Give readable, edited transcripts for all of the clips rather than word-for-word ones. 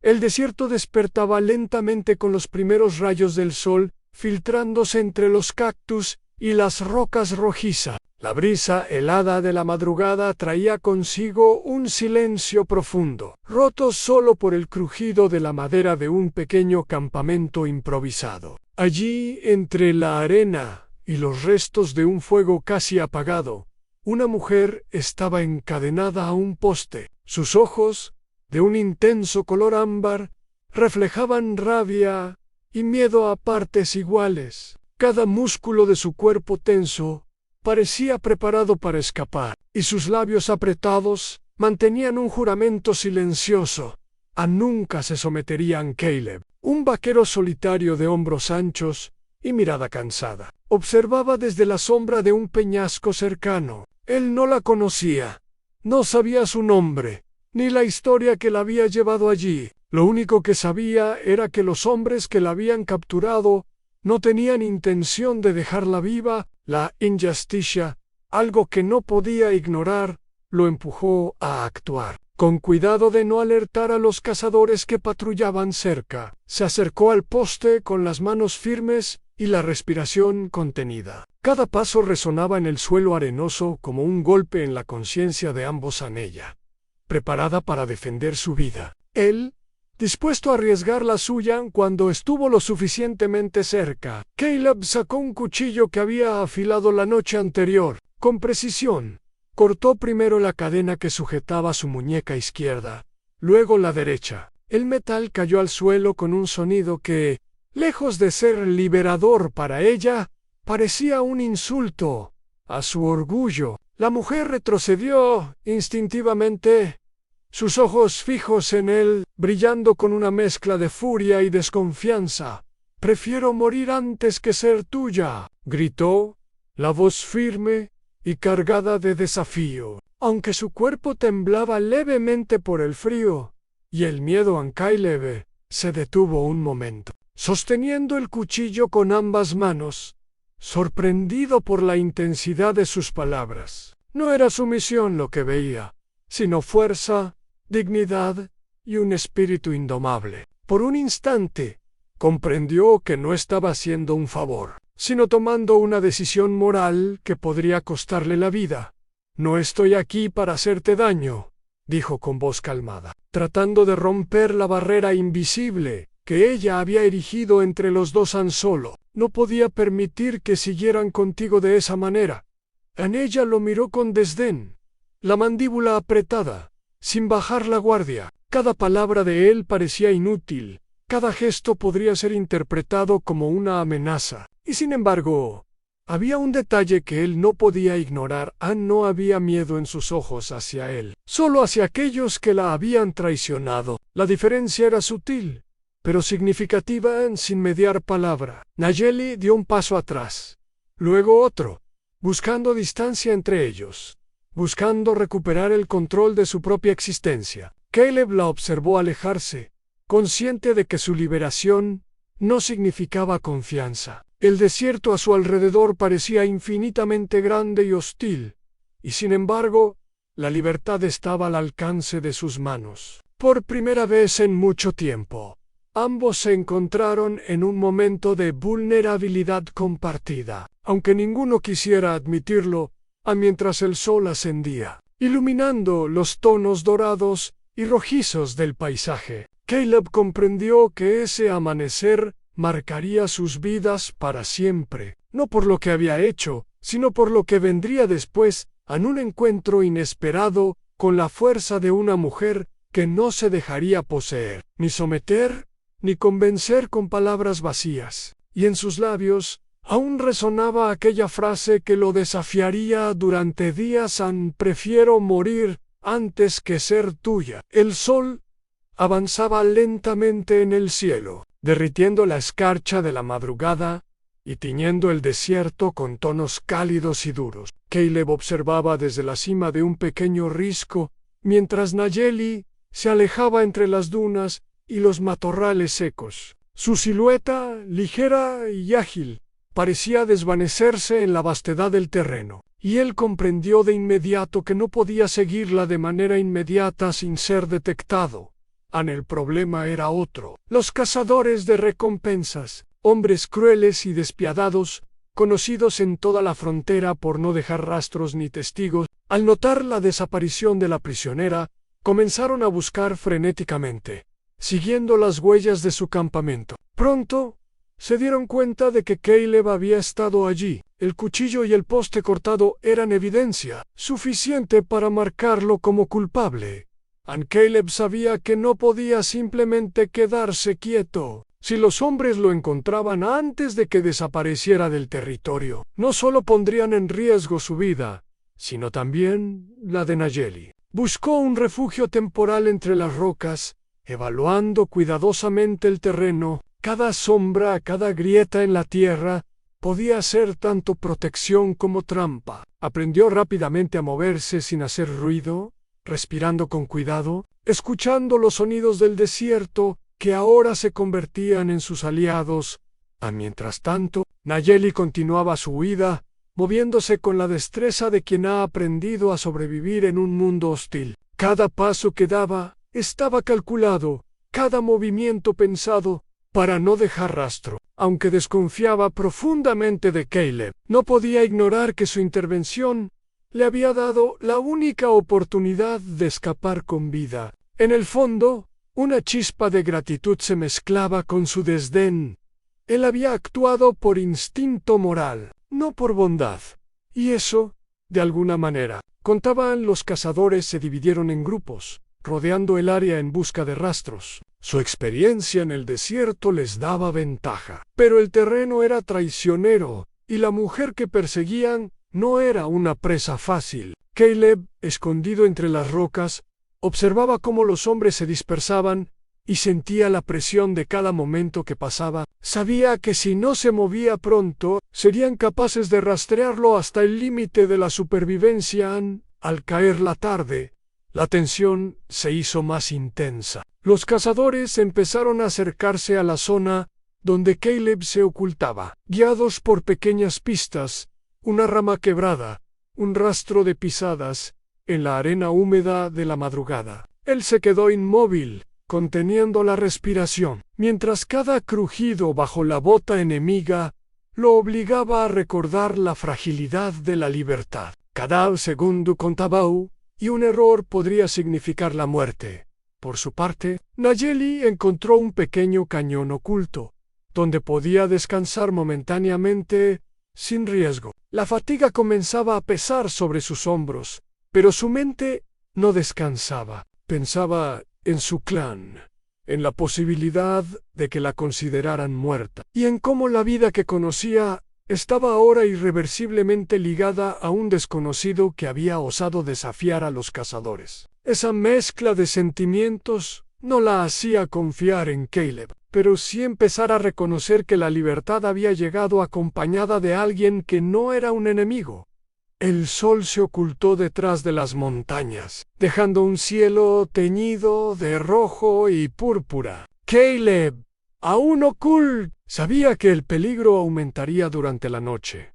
El desierto despertaba lentamente con los primeros rayos del sol, filtrándose entre los cactus y las rocas rojizas. La brisa helada de la madrugada traía consigo un silencio profundo, roto solo por el crujido de la madera de un pequeño campamento improvisado. Allí, entre la arena y los restos de un fuego casi apagado, una mujer estaba encadenada a un poste. Sus ojos, de un intenso color ámbar, reflejaban rabia y miedo a partes iguales. Cada músculo de su cuerpo tenso parecía preparado para escapar, y sus labios apretados mantenían un juramento silencioso. A nunca se someterían. Caleb, un vaquero solitario de hombros anchos y mirada cansada, observaba desde la sombra de un peñasco cercano. Él no la conocía, no sabía su nombre, ni la historia que la había llevado allí. Lo único que sabía era que los hombres que la habían capturado no tenían intención de dejarla viva. La injusticia, algo que no podía ignorar, lo empujó a actuar. Con cuidado de no alertar a los cazadores que patrullaban cerca, se acercó al poste con las manos firmes y la respiración contenida. Cada paso resonaba en el suelo arenoso como un golpe en la conciencia de ambos en ella, preparada para defender su vida. Él, dispuesto a arriesgar la suya cuando estuvo lo suficientemente cerca. Caleb sacó un cuchillo que había afilado la noche anterior. Con precisión, cortó primero la cadena que sujetaba su muñeca izquierda, luego la derecha. El metal cayó al suelo con un sonido que, lejos de ser liberador para ella, parecía un insulto a su orgullo. La mujer retrocedió instintivamente, sus ojos fijos en él, brillando con una mezcla de furia y desconfianza. «Prefiero morir antes que ser tuya», gritó, la voz firme y cargada de desafío. Aunque su cuerpo temblaba levemente por el frío y el miedo en Caleb, se detuvo un momento, sosteniendo el cuchillo con ambas manos, sorprendido por la intensidad de sus palabras. No era sumisión lo que veía, sino fuerza, dignidad y un espíritu indomable. Por un instante, comprendió que no estaba haciendo un favor, sino tomando una decisión moral que podría costarle la vida. «No estoy aquí para hacerte daño», dijo con voz calmada, tratando de romper la barrera invisible que ella había erigido entre los dos tan solo. «No podía permitir que siguieran contigo de esa manera». En ella lo miró con desdén, la mandíbula apretada, sin bajar la guardia. Cada palabra de él parecía inútil, cada gesto podría ser interpretado como una amenaza. Y sin embargo, había un detalle que él no podía ignorar. No había miedo en sus ojos hacia él, solo hacia aquellos que la habían traicionado. La diferencia era sutil, pero significativa sin mediar palabra. Nayeli dio un paso atrás, luego otro, buscando distancia entre ellos, buscando recuperar el control de su propia existencia. Caleb la observó alejarse, consciente de que su liberación no significaba confianza. El desierto a su alrededor parecía infinitamente grande y hostil, y sin embargo, la libertad estaba al alcance de sus manos. Por primera vez en mucho tiempo, ambos se encontraron en un momento de vulnerabilidad compartida, aunque ninguno quisiera admitirlo, mientras el sol ascendía, iluminando los tonos dorados y rojizos del paisaje. Caleb comprendió que ese amanecer marcaría sus vidas para siempre, no por lo que había hecho, sino por lo que vendría después, en un encuentro inesperado con la fuerza de una mujer que no se dejaría poseer, ni someter, ni convencer con palabras vacías. Y en sus labios aún resonaba aquella frase que lo desafiaría durante días: «Prefiero morir antes que ser tuya». El sol avanzaba lentamente en el cielo, derritiendo la escarcha de la madrugada y tiñendo el desierto con tonos cálidos y duros. Caleb observaba desde la cima de un pequeño risco, mientras Nayeli se alejaba entre las dunas y los matorrales secos. Su silueta, ligera y ágil, parecía desvanecerse en la vastedad del terreno, y él comprendió de inmediato que no podía seguirla de manera inmediata sin ser detectado. El problema era otro. Los cazadores de recompensas, hombres crueles y despiadados, conocidos en toda la frontera por no dejar rastros ni testigos, al notar la desaparición de la prisionera, comenzaron a buscar frenéticamente, siguiendo las huellas de su campamento. Pronto, se dieron cuenta de que Caleb había estado allí. El cuchillo y el poste cortado eran evidencia suficiente para marcarlo como culpable. Caleb sabía que no podía simplemente quedarse quieto. Si los hombres lo encontraban antes de que desapareciera del territorio, no solo pondrían en riesgo su vida, sino también la de Nayeli. Buscó un refugio temporal entre las rocas, evaluando cuidadosamente el terreno. Cada sombra, cada grieta en la tierra, podía ser tanto protección como trampa. Aprendió rápidamente a moverse sin hacer ruido, respirando con cuidado, escuchando los sonidos del desierto que ahora se convertían en sus aliados. Mientras tanto, Nayeli continuaba su huida, moviéndose con la destreza de quien ha aprendido a sobrevivir en un mundo hostil. Cada paso que daba estaba calculado, cada movimiento pensado, para no dejar rastro. Aunque desconfiaba profundamente de Caleb, no podía ignorar que su intervención le había dado la única oportunidad de escapar con vida. En el fondo, una chispa de gratitud se mezclaba con su desdén. Él había actuado por instinto moral, no por bondad. Y eso, de alguna manera, contaban. Los cazadores se dividieron en grupos, rodeando el área en busca de rastros. Su experiencia en el desierto les daba ventaja. Pero el terreno era traicionero, y la mujer que perseguían no era una presa fácil. Caleb, escondido entre las rocas, observaba cómo los hombres se dispersaban y sentía la presión de cada momento que pasaba. Sabía que si no se movía pronto, serían capaces de rastrearlo hasta el límite de la supervivencia. Al caer la tarde, la tensión se hizo más intensa. Los cazadores empezaron a acercarse a la zona donde Caleb se ocultaba, guiados por pequeñas pistas, una rama quebrada, un rastro de pisadas, en la arena húmeda de la madrugada. Él se quedó inmóvil, conteniendo la respiración, mientras cada crujido bajo la bota enemiga lo obligaba a recordar la fragilidad de la libertad. Cada segundo contaba, y un error podría significar la muerte. Por su parte, Nayeli encontró un pequeño cañón oculto, donde podía descansar momentáneamente, sin riesgo. La fatiga comenzaba a pesar sobre sus hombros, pero su mente no descansaba. Pensaba en su clan, en la posibilidad de que la consideraran muerta, y en cómo la vida que conocía estaba ahora irreversiblemente ligada a un desconocido que había osado desafiar a los cazadores. Esa mezcla de sentimientos no la hacía confiar en Caleb, pero sí empezar a reconocer que la libertad había llegado acompañada de alguien que no era un enemigo. El sol se ocultó detrás de las montañas, dejando un cielo teñido de rojo y púrpura. Caleb, aún oculto, sabía que el peligro aumentaría durante la noche.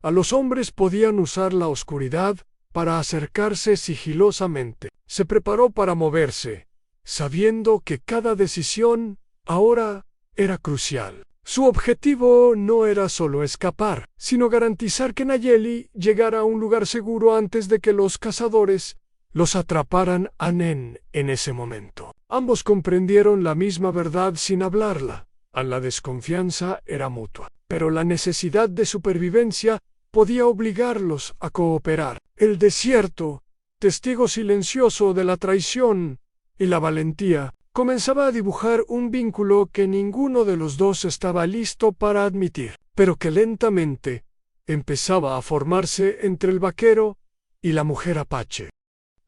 A los hombres podían usar la oscuridad para acercarse sigilosamente. Se preparó para moverse, sabiendo que cada decisión ahora era crucial. Su objetivo no era solo escapar, sino garantizar que Nayeli llegara a un lugar seguro antes de que los cazadores los atraparan en ese momento. Ambos comprendieron la misma verdad sin hablarla. La desconfianza era mutua, pero la necesidad de supervivencia podía obligarlos a cooperar. El desierto, testigo silencioso de la traición y la valentía, comenzaba a dibujar un vínculo que ninguno de los dos estaba listo para admitir, pero que lentamente empezaba a formarse entre el vaquero y la mujer apache.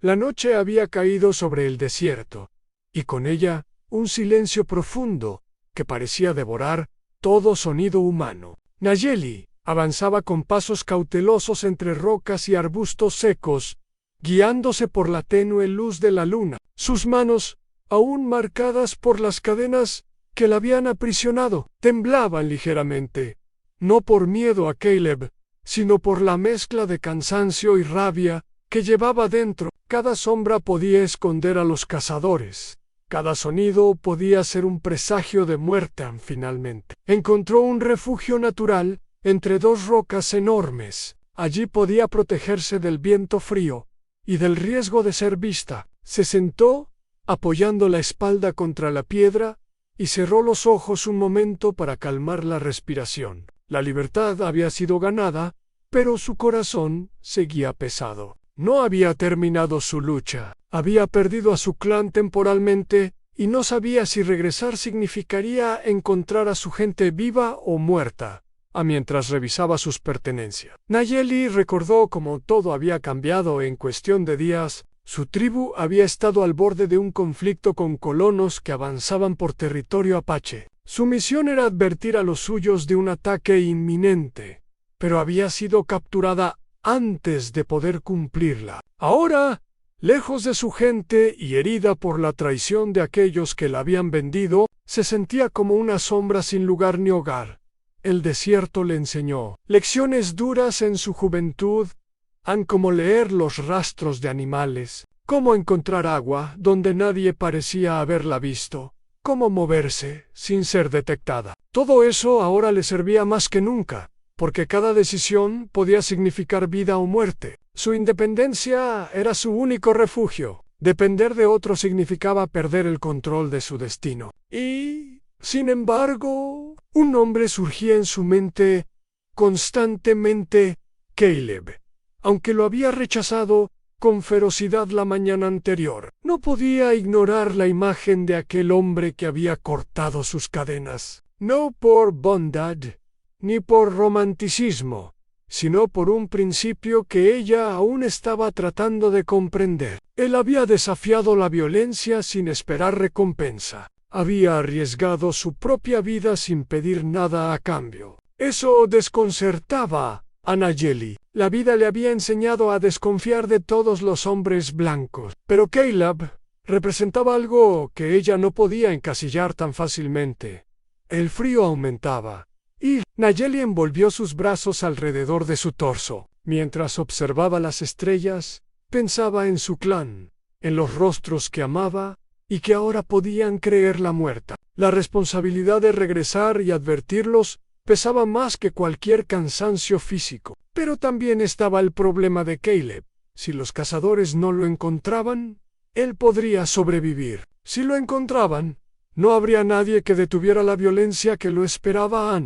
La noche había caído sobre el desierto, y con ella un silencio profundo que parecía devorar todo sonido humano. Nayeli avanzaba con pasos cautelosos entre rocas y arbustos secos, guiándose por la tenue luz de la luna. Sus manos, aún marcadas por las cadenas que la habían aprisionado, temblaban ligeramente, no por miedo a Caleb, sino por la mezcla de cansancio y rabia que llevaba dentro. Cada sombra podía esconder a los cazadores, Cada sonido podía ser un presagio de muerte. Finalmente encontró un refugio natural entre dos rocas enormes. Allí podía protegerse del viento frío y del riesgo de ser vista. Se sentó, apoyando la espalda contra la piedra, y cerró los ojos un momento para calmar la respiración. La libertad había sido ganada, pero su corazón seguía pesado. No había terminado su lucha. Había perdido a su clan temporalmente y no sabía si regresar significaría encontrar a su gente viva o muerta. Mientras revisaba sus pertenencias, Nayeli recordó cómo todo había cambiado en cuestión de días. Su tribu había estado al borde de un conflicto con colonos que avanzaban por territorio apache. Su misión era advertir a los suyos de un ataque inminente, pero había sido capturada antes de poder cumplirla. Ahora, lejos de su gente y herida por la traición de aquellos que la habían vendido, se sentía como una sombra sin lugar ni hogar. El desierto le enseñó lecciones duras en su juventud, como leer los rastros de animales, cómo encontrar agua donde nadie parecía haberla visto, cómo moverse sin ser detectada. Todo eso ahora le servía más que nunca, porque cada decisión podía significar vida o muerte. Su independencia era su único refugio. Depender de otro significaba perder el control de su destino. Y, sin embargo, un nombre surgía en su mente constantemente: Caleb. Aunque lo había rechazado con ferocidad la mañana anterior, no podía ignorar la imagen de aquel hombre que había cortado sus cadenas, no por bondad ni por romanticismo, sino por un principio que ella aún estaba tratando de comprender. Él había desafiado la violencia sin esperar recompensa. Había arriesgado su propia vida sin pedir nada a cambio. Eso desconcertaba a Nayeli. La vida le había enseñado a desconfiar de todos los hombres blancos, pero Caleb representaba algo que ella no podía encasillar tan fácilmente. El frío aumentaba, y Nayeli envolvió sus brazos alrededor de su torso. Mientras observaba las estrellas, pensaba en su clan, en los rostros que amaba y que ahora podían creerla muerta. La responsabilidad de regresar y advertirlos pesaba más que cualquier cansancio físico. Pero también estaba el problema de Caleb. Si los cazadores no lo encontraban, él podría sobrevivir. Si lo encontraban, no habría nadie que detuviera la violencia que lo esperaba.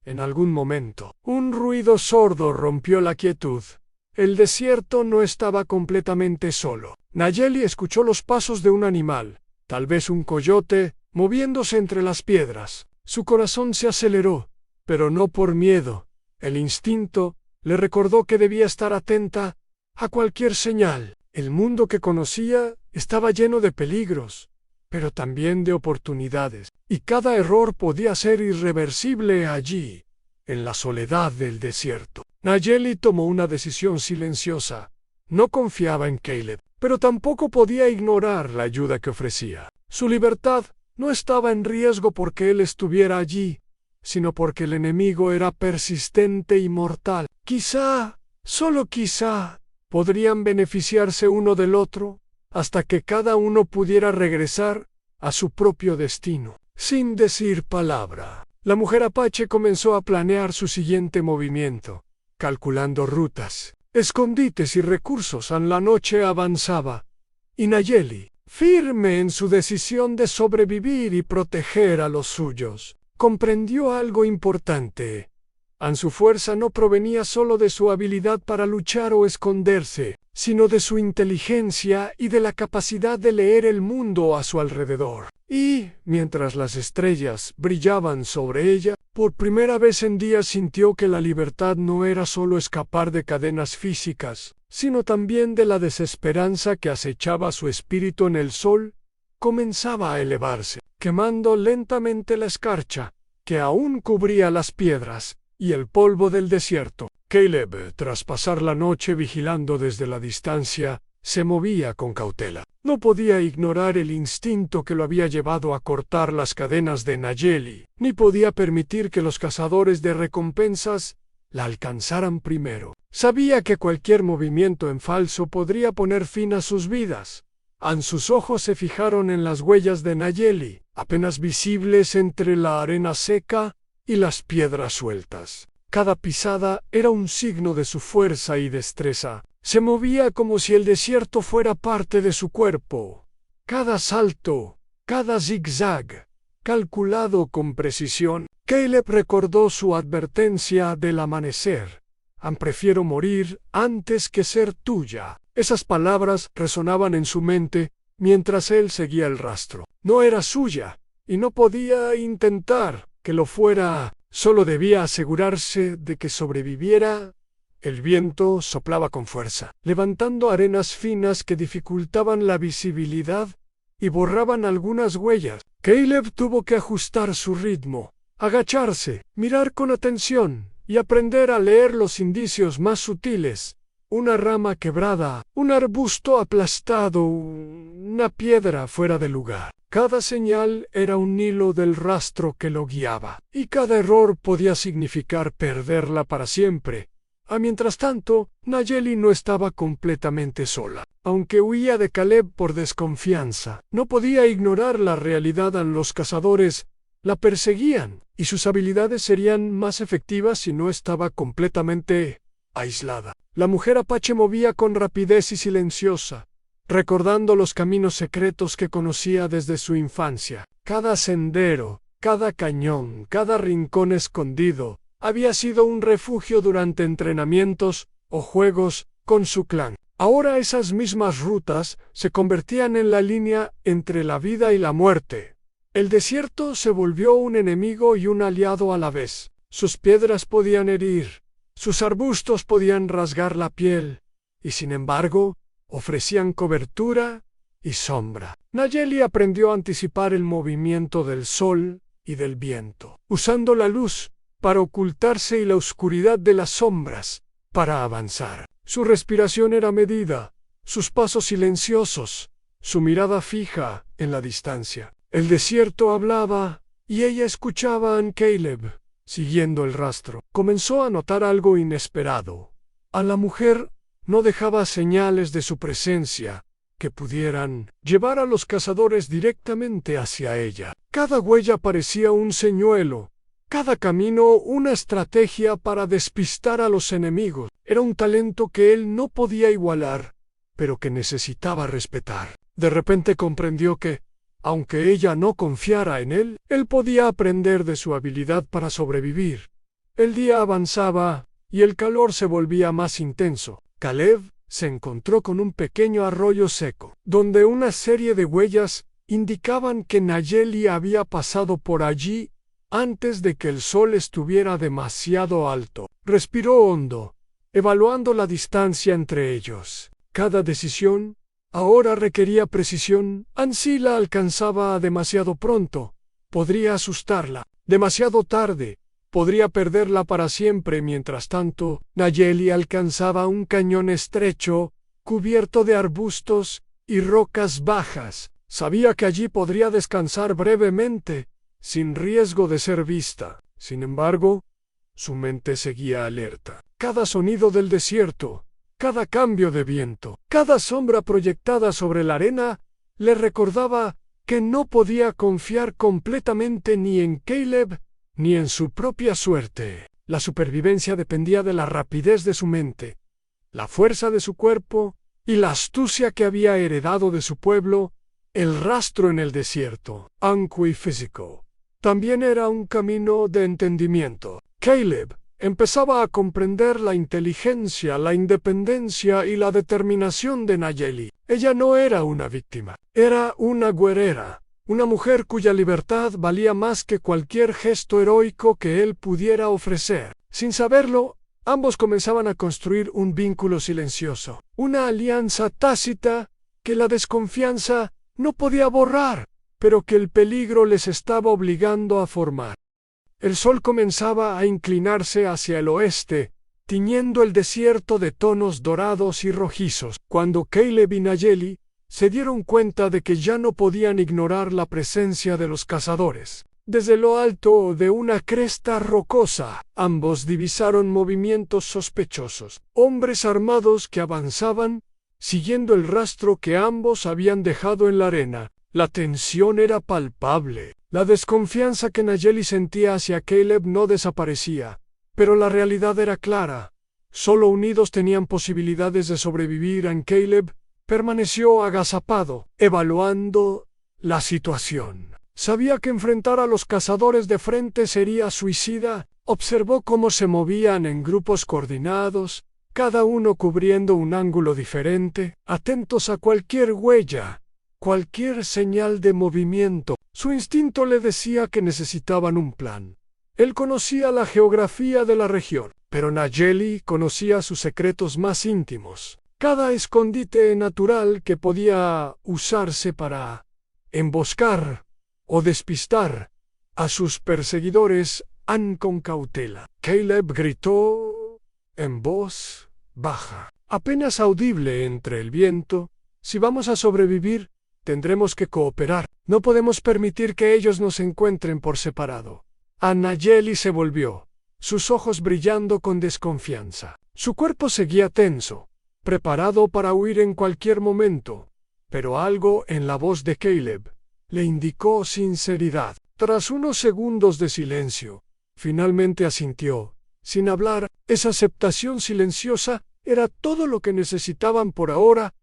En algún momento, un ruido sordo rompió la quietud. El desierto no estaba completamente solo. Nayeli escuchó los pasos de un animal, tal vez un coyote, moviéndose entre las piedras. Su corazón se aceleró, pero no por miedo. El instinto le recordó que debía estar atenta a cualquier señal. El mundo que conocía estaba lleno de peligros, pero también de oportunidades, y cada error podía ser irreversible allí, en la soledad del desierto. Nayeli tomó una decisión silenciosa. No confiaba en Caleb, pero tampoco podía ignorar la ayuda que ofrecía. Su libertad no estaba en riesgo porque él estuviera allí, sino porque el enemigo era persistente y mortal. Quizá, solo quizá, podrían beneficiarse uno del otro, hasta que cada uno pudiera regresar a su propio destino. Sin decir palabra, la mujer apache comenzó a planear su siguiente movimiento, calculando rutas, escondites y recursos. La noche avanzaba, y Nayeli, firme en su decisión de sobrevivir y proteger a los suyos, comprendió algo importante. Su fuerza no provenía solo de su habilidad para luchar o esconderse, sino de su inteligencia y de la capacidad de leer el mundo a su alrededor. Y, mientras las estrellas brillaban sobre ella, por primera vez en días sintió que la libertad no era solo escapar de cadenas físicas, sino también de la desesperanza que acechaba su espíritu. En el sol comenzaba a elevarse, quemando lentamente la escarcha, que aún cubría las piedras y el polvo del desierto. Caleb, tras pasar la noche vigilando desde la distancia, se movía con cautela. No podía ignorar el instinto que lo había llevado a cortar las cadenas de Nayeli, ni podía permitir que los cazadores de recompensas la alcanzaran primero. Sabía que cualquier movimiento en falso podría poner fin a sus vidas, Sus ojos se fijaron en las huellas de Nayeli, apenas visibles entre la arena seca y las piedras sueltas. Cada pisada era un signo de su fuerza y destreza. Se movía como si el desierto fuera parte de su cuerpo. Cada salto, cada zigzag, calculado con precisión. Caleb recordó su advertencia del amanecer. Prefiero morir antes que ser tuya. Esas palabras resonaban en su mente mientras él seguía el rastro. No era suya, y no podía intentar que lo fuera. Solo debía asegurarse de que sobreviviera. El viento soplaba con fuerza, levantando arenas finas que dificultaban la visibilidad y borraban algunas huellas. Caleb tuvo que ajustar su ritmo, agacharse, mirar con atención y aprender a leer los indicios más sutiles. Una rama quebrada, un arbusto aplastado, una piedra fuera de lugar. Cada señal era un hilo del rastro que lo guiaba, y cada error podía significar perderla para siempre. Mientras tanto, Nayeli no estaba completamente sola. Aunque huía de Caleb por desconfianza, no podía ignorar la realidad. Los cazadores la perseguían, y sus habilidades serían más efectivas si no estaba completamente aislada. La mujer apache movía con rapidez y silenciosa, recordando los caminos secretos que conocía desde su infancia. Cada sendero, cada cañón, cada rincón escondido, había sido un refugio durante entrenamientos o juegos con su clan. Ahora esas mismas rutas se convertían en la línea entre la vida y la muerte. El desierto se volvió un enemigo y un aliado a la vez. Sus piedras podían herir, sus arbustos podían rasgar la piel, y sin embargo, ofrecían cobertura y sombra. Nayeli aprendió a anticipar el movimiento del sol y del viento, usando la luz para ocultarse y la oscuridad de las sombras para avanzar. Su respiración era medida, sus pasos silenciosos, su mirada fija en la distancia. El desierto hablaba, y ella escuchaba a Caleb, siguiendo el rastro. Comenzó a notar algo inesperado. A la mujer no dejaba señales de su presencia que pudieran llevar a los cazadores directamente hacia ella. Cada huella parecía un señuelo, cada camino una estrategia para despistar a los enemigos. Era un talento que él no podía igualar, pero que necesitaba respetar. De repente comprendió que, aunque ella no confiara en él, él podía aprender de su habilidad para sobrevivir. El día avanzaba, y el calor se volvía más intenso. Caleb se encontró con un pequeño arroyo seco, donde una serie de huellas indicaban que Nayeli había pasado por allí antes de que el sol estuviera demasiado alto. Respiró hondo, evaluando la distancia entre ellos. Cada decisión ahora requería precisión. Si la alcanzaba demasiado pronto, podría asustarla. Demasiado tarde, podría perderla para siempre. Mientras tanto, Nayeli alcanzaba un cañón estrecho, cubierto de arbustos y rocas bajas. Sabía que allí podría descansar brevemente, sin riesgo de ser vista. Sin embargo, su mente seguía alerta. Cada sonido del desierto, cada cambio de viento, cada sombra proyectada sobre la arena, le recordaba que no podía confiar completamente ni en Caleb ni en su propia suerte. La supervivencia dependía de la rapidez de su mente, la fuerza de su cuerpo y la astucia que había heredado de su pueblo. El rastro en el desierto, aunque físico, también era un camino de entendimiento. Caleb empezaba a comprender la inteligencia, la independencia y la determinación de Nayeli. Ella no era una víctima, era una guerrera, una mujer cuya libertad valía más que cualquier gesto heroico que él pudiera ofrecer. Sin saberlo, ambos comenzaban a construir un vínculo silencioso, una alianza tácita que la desconfianza no podía borrar, pero que el peligro les estaba obligando a formar. El sol comenzaba a inclinarse hacia el oeste, tiñendo el desierto de tonos dorados y rojizos, cuando Caleb y Nayeli se dieron cuenta de que ya no podían ignorar la presencia de los cazadores. Desde lo alto de una cresta rocosa, ambos divisaron movimientos sospechosos, hombres armados que avanzaban siguiendo el rastro que ambos habían dejado en la arena. La tensión era palpable. La desconfianza que Nayeli sentía hacia Caleb no desaparecía, pero la realidad era clara. Solo unidos tenían posibilidades de sobrevivir. Caleb permaneció agazapado, evaluando la situación. Sabía que enfrentar a los cazadores de frente sería suicida. Observó cómo se movían en grupos coordinados, cada uno cubriendo un ángulo diferente, atentos a cualquier huella, cualquier señal de movimiento. Su instinto le decía que necesitaban un plan. Él conocía la geografía de la región, pero Nayeli conocía sus secretos más íntimos. Cada escondite natural que podía usarse para emboscar o despistar a sus perseguidores con cautela. Caleb gritó en voz baja, apenas audible entre el viento: si vamos a sobrevivir, tendremos que cooperar. No podemos permitir que ellos nos encuentren por separado. Nayeli se volvió, sus ojos brillando con desconfianza. Su cuerpo seguía tenso, preparado para huir en cualquier momento, pero algo en la voz de Caleb le indicó sinceridad. Tras unos segundos de silencio, finalmente asintió, sin hablar. Esa aceptación silenciosa era todo lo que necesitaban por ahora.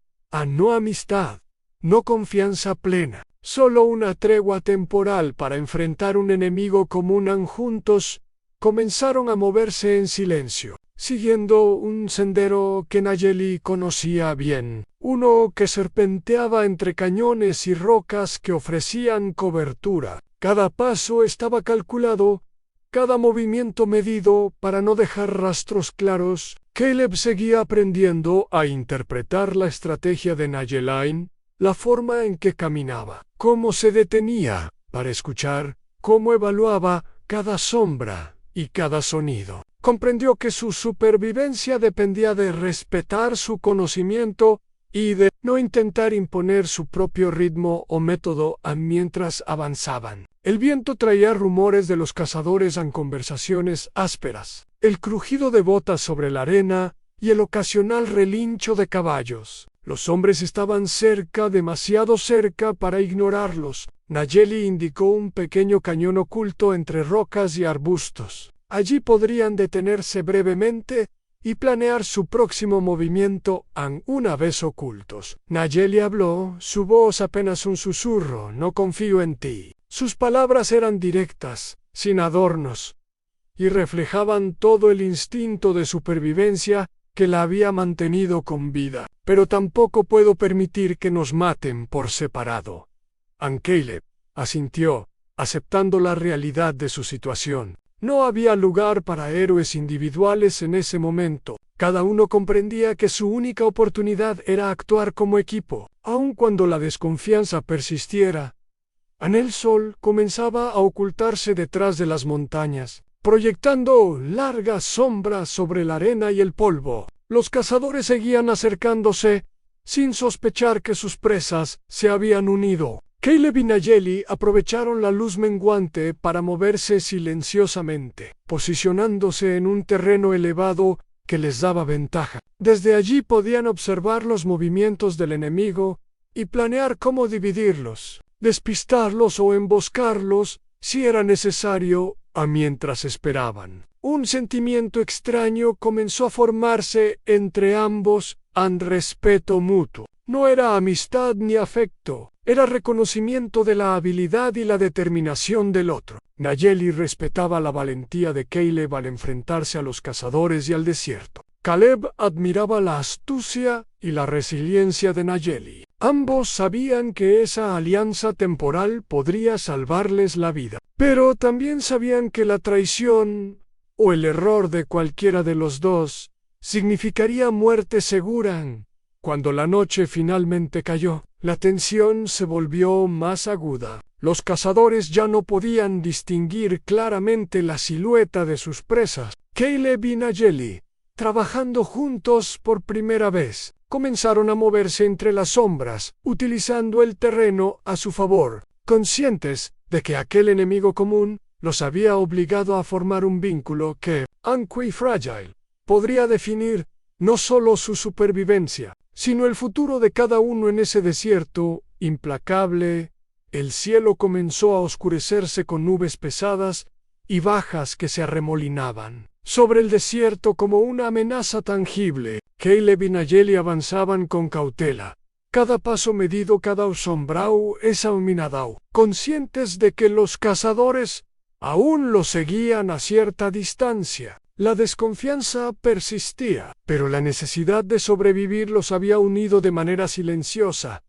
No amistad, no confianza plena, solo una tregua temporal para enfrentar un enemigo común. Juntos comenzaron a moverse en silencio, siguiendo un sendero que Nayeli conocía bien, uno que serpenteaba entre cañones y rocas que ofrecían cobertura. Cada paso estaba calculado, cada movimiento medido para no dejar rastros claros. Caleb seguía aprendiendo a interpretar la estrategia de Nayeli, la forma en que caminaba, cómo se detenía para escuchar, cómo evaluaba cada sombra y cada sonido. Comprendió que su supervivencia dependía de respetar su conocimiento y de no intentar imponer su propio ritmo o método mientras avanzaban. El viento traía rumores de los cazadores en conversaciones ásperas, el crujido de botas sobre la arena y el ocasional relincho de caballos. Los hombres estaban cerca, demasiado cerca para ignorarlos. Nayeli indicó un pequeño cañón oculto entre rocas y arbustos. Allí podrían detenerse brevemente y planear su próximo movimiento una vez ocultos. Nayeli habló, su voz apenas un susurro: no confío en ti. Sus palabras eran directas, sin adornos, y reflejaban todo el instinto de supervivencia que la había mantenido con vida. Pero tampoco puedo permitir que nos maten por separado. Caleb asintió, aceptando la realidad de su situación. No había lugar para héroes individuales en ese momento. Cada uno comprendía que su única oportunidad era actuar como equipo. Aun cuando la desconfianza persistiera, el sol comenzaba a ocultarse detrás de las montañas, proyectando largas sombras sobre la arena y el polvo. Los cazadores seguían acercándose, sin sospechar que sus presas se habían unido. Caleb y Nayeli aprovecharon la luz menguante para moverse silenciosamente, posicionándose en un terreno elevado que les daba ventaja. Desde allí podían observar los movimientos del enemigo y planear cómo dividirlos, despistarlos o emboscarlos si era necesario. Mientras esperaban, un sentimiento extraño comenzó a formarse entre ambos. Respeto mutuo. No era amistad ni afecto, era reconocimiento de la habilidad y la determinación del otro. Nayeli respetaba la valentía de Caleb al enfrentarse a los cazadores y al desierto. Caleb admiraba la astucia y la resiliencia de Nayeli. Ambos sabían que esa alianza temporal podría salvarles la vida, pero también sabían que la traición o el error de cualquiera de los dos significaría muerte segura. Cuando la noche finalmente cayó, la tensión se volvió más aguda. Los cazadores ya no podían distinguir claramente la silueta de sus presas. Caleb y Nayeli, trabajando juntos por primera vez, comenzaron a moverse entre las sombras, utilizando el terreno a su favor, conscientes de que aquel enemigo común los había obligado a formar un vínculo que, aunque frágil, podría definir no solo su supervivencia, sino el futuro de cada uno en ese desierto implacable. El cielo comenzó a oscurecerse con nubes pesadas y bajas que se arremolinaban sobre el desierto como una amenaza tangible. Caleb y Nayeli avanzaban con cautela, cada paso medido, cada sombrau examinado, conscientes de que los cazadores aún los seguían a cierta distancia. La desconfianza persistía, pero la necesidad de sobrevivir los había unido de manera silenciosa.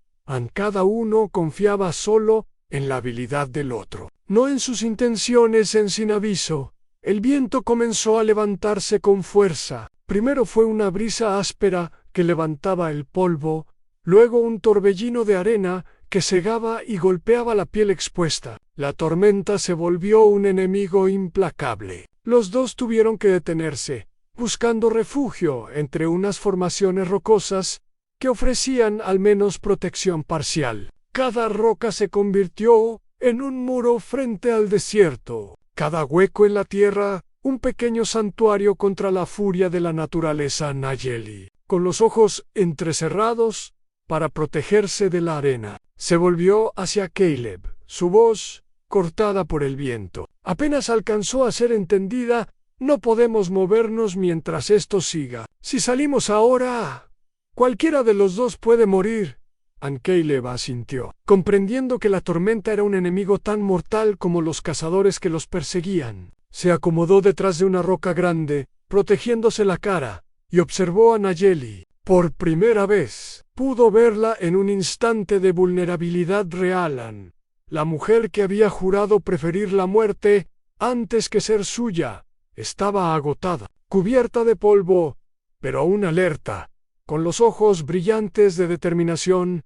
Cada uno confiaba solo en la habilidad del otro, no en sus intenciones. Sin aviso, el viento comenzó a levantarse con fuerza. Primero fue una brisa áspera que levantaba el polvo, luego un torbellino de arena que cegaba y golpeaba la piel expuesta. La tormenta se volvió un enemigo implacable. Los dos tuvieron que detenerse, buscando refugio entre unas formaciones rocosas que ofrecían al menos protección parcial. Cada roca se convirtió en un muro frente al desierto, cada hueco en la tierra un pequeño santuario contra la furia de la naturaleza. Nayeli, con los ojos entrecerrados para protegerse de la arena, se volvió hacia Caleb. Su voz, cortada por el viento, apenas alcanzó a ser entendida. No podemos movernos mientras esto siga. Si salimos ahora, cualquiera de los dos puede morir. Caleb asintió, comprendiendo que la tormenta era un enemigo tan mortal como los cazadores que los perseguían. Se acomodó detrás de una roca grande, protegiéndose la cara, y observó a Nayeli. Por primera vez, pudo verla en un instante de vulnerabilidad real. La mujer que había jurado preferir la muerte antes que ser suya, estaba agotada, cubierta de polvo, pero aún alerta, con los ojos brillantes de determinación.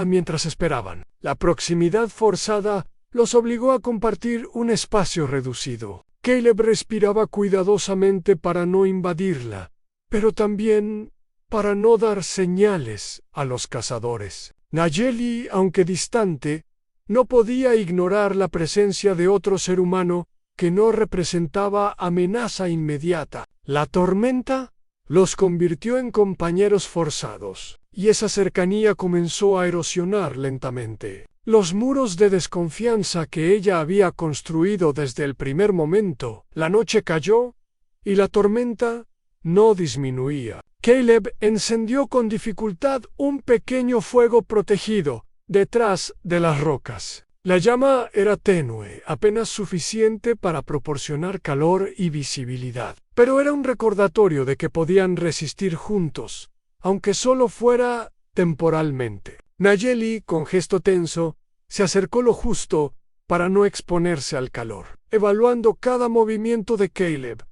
Mientras esperaban, la proximidad forzada los obligó a compartir un espacio reducido. Caleb respiraba cuidadosamente para no invadirla, pero también para no dar señales a los cazadores. Nayeli, aunque distante, no podía ignorar la presencia de otro ser humano que no representaba amenaza inmediata. La tormenta los convirtió en compañeros forzados, y esa cercanía comenzó a erosionar lentamente los muros de desconfianza que ella había construido desde el primer momento. La noche cayó, y la tormenta no disminuía. Caleb encendió con dificultad un pequeño fuego protegido detrás de las rocas. La llama era tenue, apenas suficiente para proporcionar calor y visibilidad, pero era un recordatorio de que podían resistir juntos, aunque solo fuera temporalmente. Nayeli, con gesto tenso, se acercó lo justo para no exponerse al calor, evaluando cada movimiento de Caleb.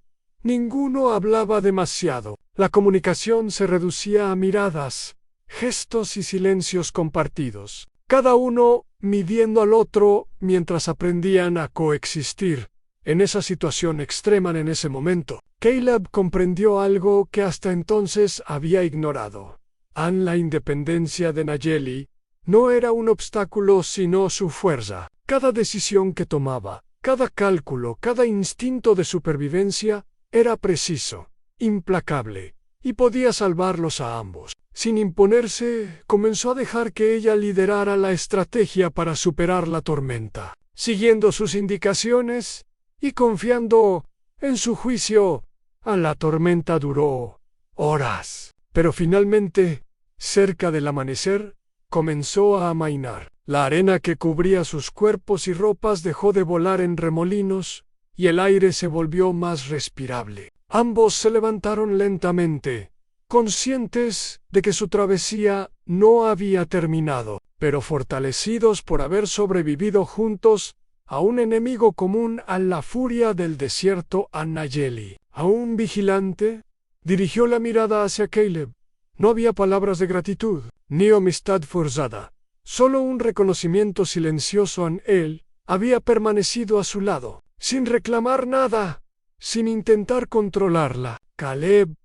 Ninguno hablaba demasiado. La comunicación se reducía a miradas, gestos y silencios compartidos, cada uno midiendo al otro mientras aprendían a coexistir en esa situación extrema. En ese momento, Caleb comprendió algo que hasta entonces había ignorado. La independencia de Nayeli no era un obstáculo sino su fuerza. Cada decisión que tomaba, cada cálculo, cada instinto de supervivencia era preciso, implacable, y podía salvarlos a ambos. Sin imponerse, comenzó a dejar que ella liderara la estrategia para superar la tormenta, siguiendo sus indicaciones y confiando en su juicio. La tormenta duró horas, pero finalmente, cerca del amanecer, comenzó a amainar. La arena que cubría sus cuerpos y ropas dejó de volar en remolinos, y el aire se volvió más respirable. Ambos se levantaron lentamente, conscientes de que su travesía no había terminado, pero fortalecidos por haber sobrevivido juntos a un enemigo común. A la furia del desierto. Nayeli, aún vigilante, dirigió la mirada hacia Caleb. No había palabras de gratitud, ni amistad forzada, solo un reconocimiento silencioso. Él había permanecido a su lado, sin reclamar nada, sin intentar controlarla. Caleb,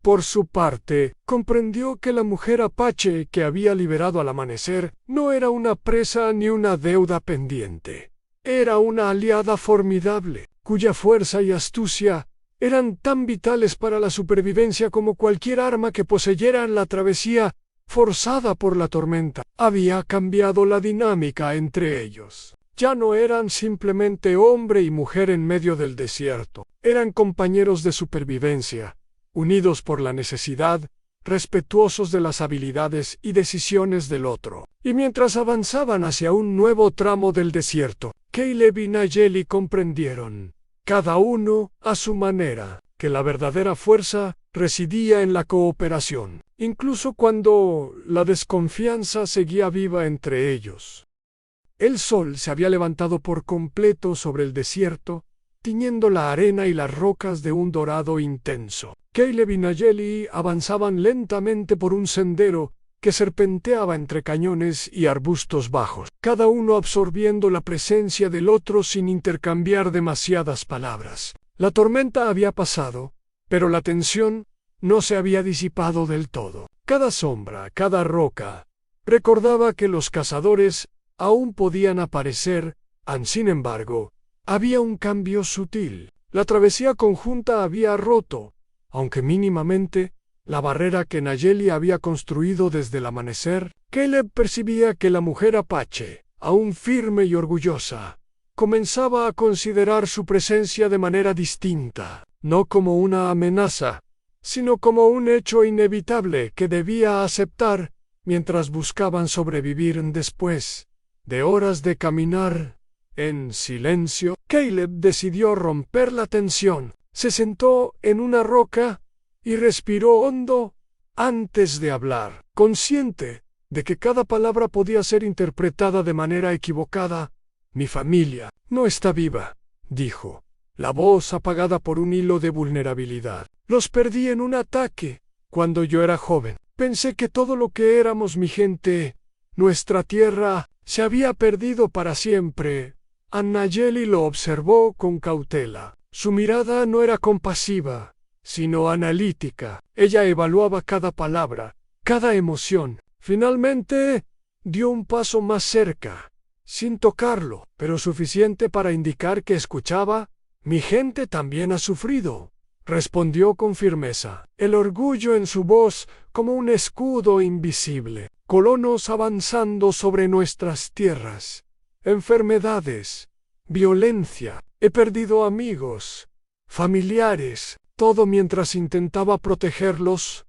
por su parte, comprendió que la mujer apache que había liberado al amanecer no era una presa ni una deuda pendiente. Era una aliada formidable, cuya fuerza y astucia eran tan vitales para la supervivencia como cualquier arma que poseyera en la travesía. forzada por la tormenta, había cambiado la dinámica entre ellos. Ya no eran simplemente hombre y mujer en medio del desierto, eran compañeros de supervivencia, unidos por la necesidad, respetuosos de las habilidades y decisiones del otro. Y mientras avanzaban hacia un nuevo tramo del desierto, Caleb y Nayeli comprendieron, cada uno a su manera, que la verdadera fuerza residía en la cooperación, incluso cuando la desconfianza seguía viva entre ellos. El sol se había levantado por completo sobre el desierto, tiñendo la arena y las rocas de un dorado intenso. Caleb y Nayeli avanzaban lentamente por un sendero que serpenteaba entre cañones y arbustos bajos, cada uno absorbiendo la presencia del otro sin intercambiar demasiadas palabras. La tormenta había pasado, pero la tensión no se había disipado del todo. Cada sombra, cada roca, recordaba que los cazadores aún podían aparecer, sin embargo, había un cambio sutil. La travesía conjunta había roto, aunque mínimamente, la barrera que Nayeli había construido desde el amanecer. Caleb percibía que la mujer apache, aún firme y orgullosa, comenzaba a considerar su presencia de manera distinta, no como una amenaza, sino como un hecho inevitable que debía aceptar mientras buscaban sobrevivir después de horas de caminar en silencio. Caleb decidió romper la tensión. Se sentó en una roca y respiró hondo antes de hablar, consciente de que cada palabra podía ser interpretada de manera equivocada. Mi familia no está viva, dijo, la voz apagada por un hilo de vulnerabilidad. Los perdí en un ataque cuando yo era joven. Pensé que todo lo que éramos, mi gente, nuestra tierra, se había perdido para siempre. Nayeli lo observó con cautela. Su mirada no era compasiva, sino analítica. Ella evaluaba cada palabra, cada emoción. Finalmente, dio un paso más cerca, sin tocarlo, pero suficiente para indicar que escuchaba. Mi gente también ha sufrido, respondió con firmeza, el orgullo en su voz como un escudo invisible. Colonos avanzando sobre nuestras tierras, enfermedades, violencia. He perdido amigos, familiares, todo mientras intentaba protegerlos.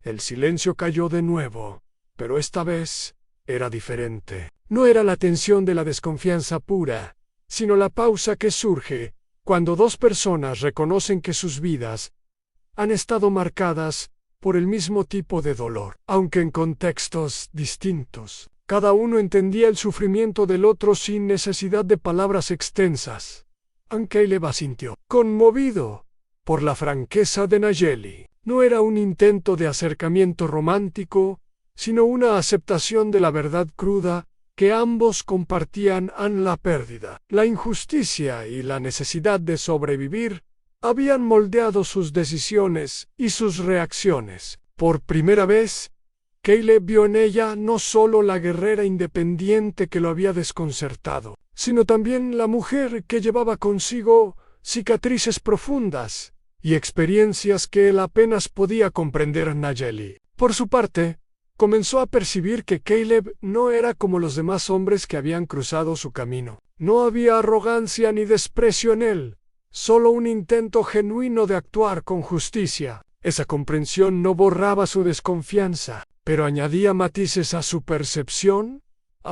El silencio cayó de nuevo, pero esta vez era diferente. No era la tensión de la desconfianza pura, sino la pausa que surge cuando dos personas reconocen que sus vidas han estado marcadas por el mismo tipo de dolor, aunque en contextos distintos. Cada uno entendía el sufrimiento del otro sin necesidad de palabras extensas. Caleb asintió, conmovido por la franqueza de Nayeli. No era un intento de acercamiento romántico, sino una aceptación de la verdad cruda que ambos compartían en la pérdida. La injusticia y la necesidad de sobrevivir habían moldeado sus decisiones y sus reacciones. Por primera vez, Caleb vio en ella no solo la guerrera independiente que lo había desconcertado, sino también la mujer que llevaba consigo cicatrices profundas y experiencias que él apenas podía comprender. Nayeli, por su parte, comenzó a percibir que Caleb no era como los demás hombres que habían cruzado su camino. No había arrogancia ni desprecio en él, solo un intento genuino de actuar con justicia. Esa comprensión no borraba su desconfianza, pero añadía matices a su percepción.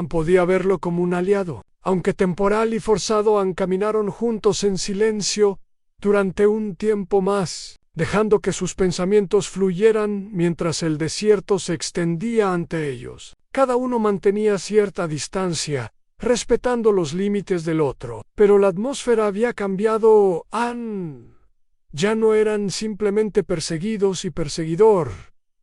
Podía verlo como un aliado. Aunque temporal y forzado, caminaron juntos en silencio durante un tiempo más, dejando que sus pensamientos fluyeran mientras el desierto se extendía ante ellos. Cada uno mantenía cierta distancia, respetando los límites del otro, pero la atmósfera había cambiado. Ya no eran simplemente perseguidos y perseguidor,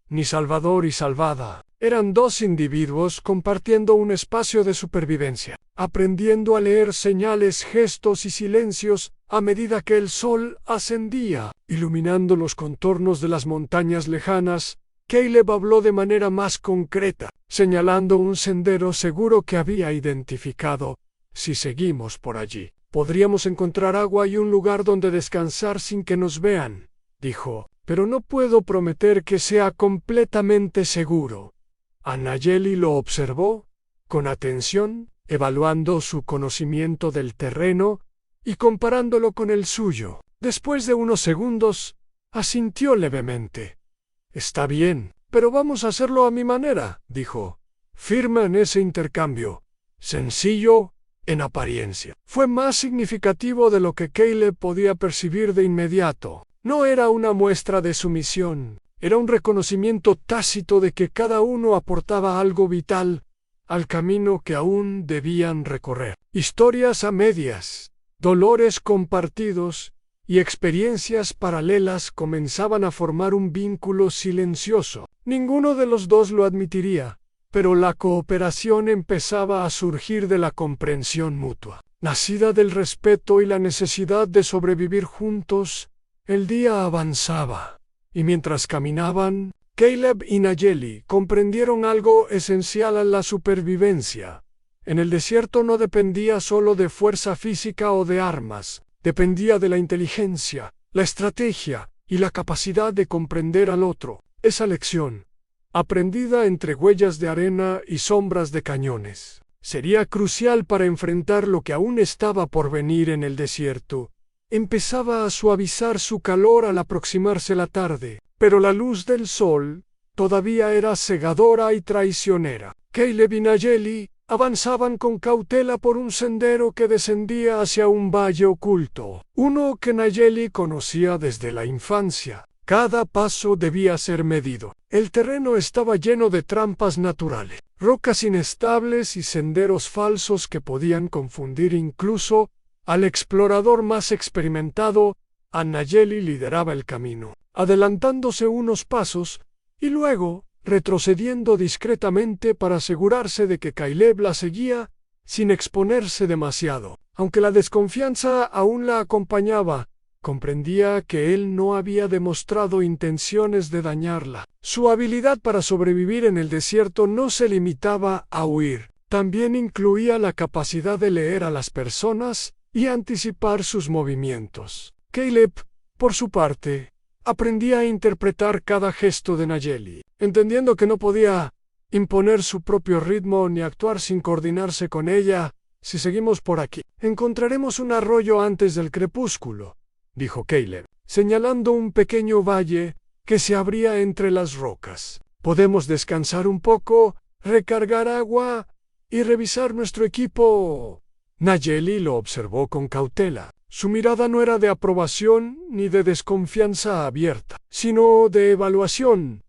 ni salvador y salvada. Eran dos individuos compartiendo un espacio de supervivencia, aprendiendo a leer señales, gestos y silencios a medida que el sol ascendía, iluminando los contornos de las montañas lejanas. Caleb habló de manera más concreta, señalando un sendero seguro que había identificado. Si seguimos por allí, podríamos encontrar agua y un lugar donde descansar sin que nos vean, dijo, pero no puedo prometer que sea completamente seguro. Nayeli lo observó con atención, evaluando su conocimiento del terreno y comparándolo con el suyo. Después de unos segundos, asintió levemente. «Está bien, pero vamos a hacerlo a mi manera», dijo. «Firme en ese intercambio. Sencillo en apariencia». Fue más significativo de lo que Caleb podía percibir de inmediato. No era una muestra de sumisión, era un reconocimiento tácito de que cada uno aportaba algo vital al camino que aún debían recorrer. Historias a medias, dolores compartidos y experiencias paralelas comenzaban a formar un vínculo silencioso. Ninguno de los dos lo admitiría, pero la cooperación empezaba a surgir de la comprensión mutua. Nacida del respeto y la necesidad de sobrevivir juntos, el día avanzaba, y mientras caminaban, Caleb y Nayeli comprendieron algo esencial a la supervivencia. En el desierto no dependía solo de fuerza física o de armas, dependía de la inteligencia, la estrategia y la capacidad de comprender al otro. Esa lección, aprendida entre huellas de arena y sombras de cañones, sería crucial para enfrentar lo que aún estaba por venir en el desierto. Empezaba a suavizar su calor al aproximarse la tarde, pero la luz del sol todavía era cegadora y traicionera. Caleb y Nayeli avanzaban con cautela por un sendero que descendía hacia un valle oculto, uno que Nayeli conocía desde la infancia. Cada paso debía ser medido. El terreno estaba lleno de trampas naturales, rocas inestables y senderos falsos que podían confundir incluso al explorador más experimentado. Nayeli lideraba el camino, adelantándose unos pasos y luego retrocediendo discretamente para asegurarse de que Caleb la seguía sin exponerse demasiado. Aunque la desconfianza aún la acompañaba, comprendía que él no había demostrado intenciones de dañarla. Su habilidad para sobrevivir en el desierto no se limitaba a huir, también incluía la capacidad de leer a las personas y anticipar sus movimientos. Caleb, por su parte, aprendía a interpretar cada gesto de Nayeli, entendiendo que no podía imponer su propio ritmo ni actuar sin coordinarse con ella. «Si seguimos por aquí, encontraremos un arroyo antes del crepúsculo», dijo Caleb, señalando un pequeño valle que se abría entre las rocas. «Podemos descansar un poco, recargar agua y revisar nuestro equipo». Nayeli lo observó con cautela. Su mirada no era de aprobación ni de desconfianza abierta, sino de evaluación.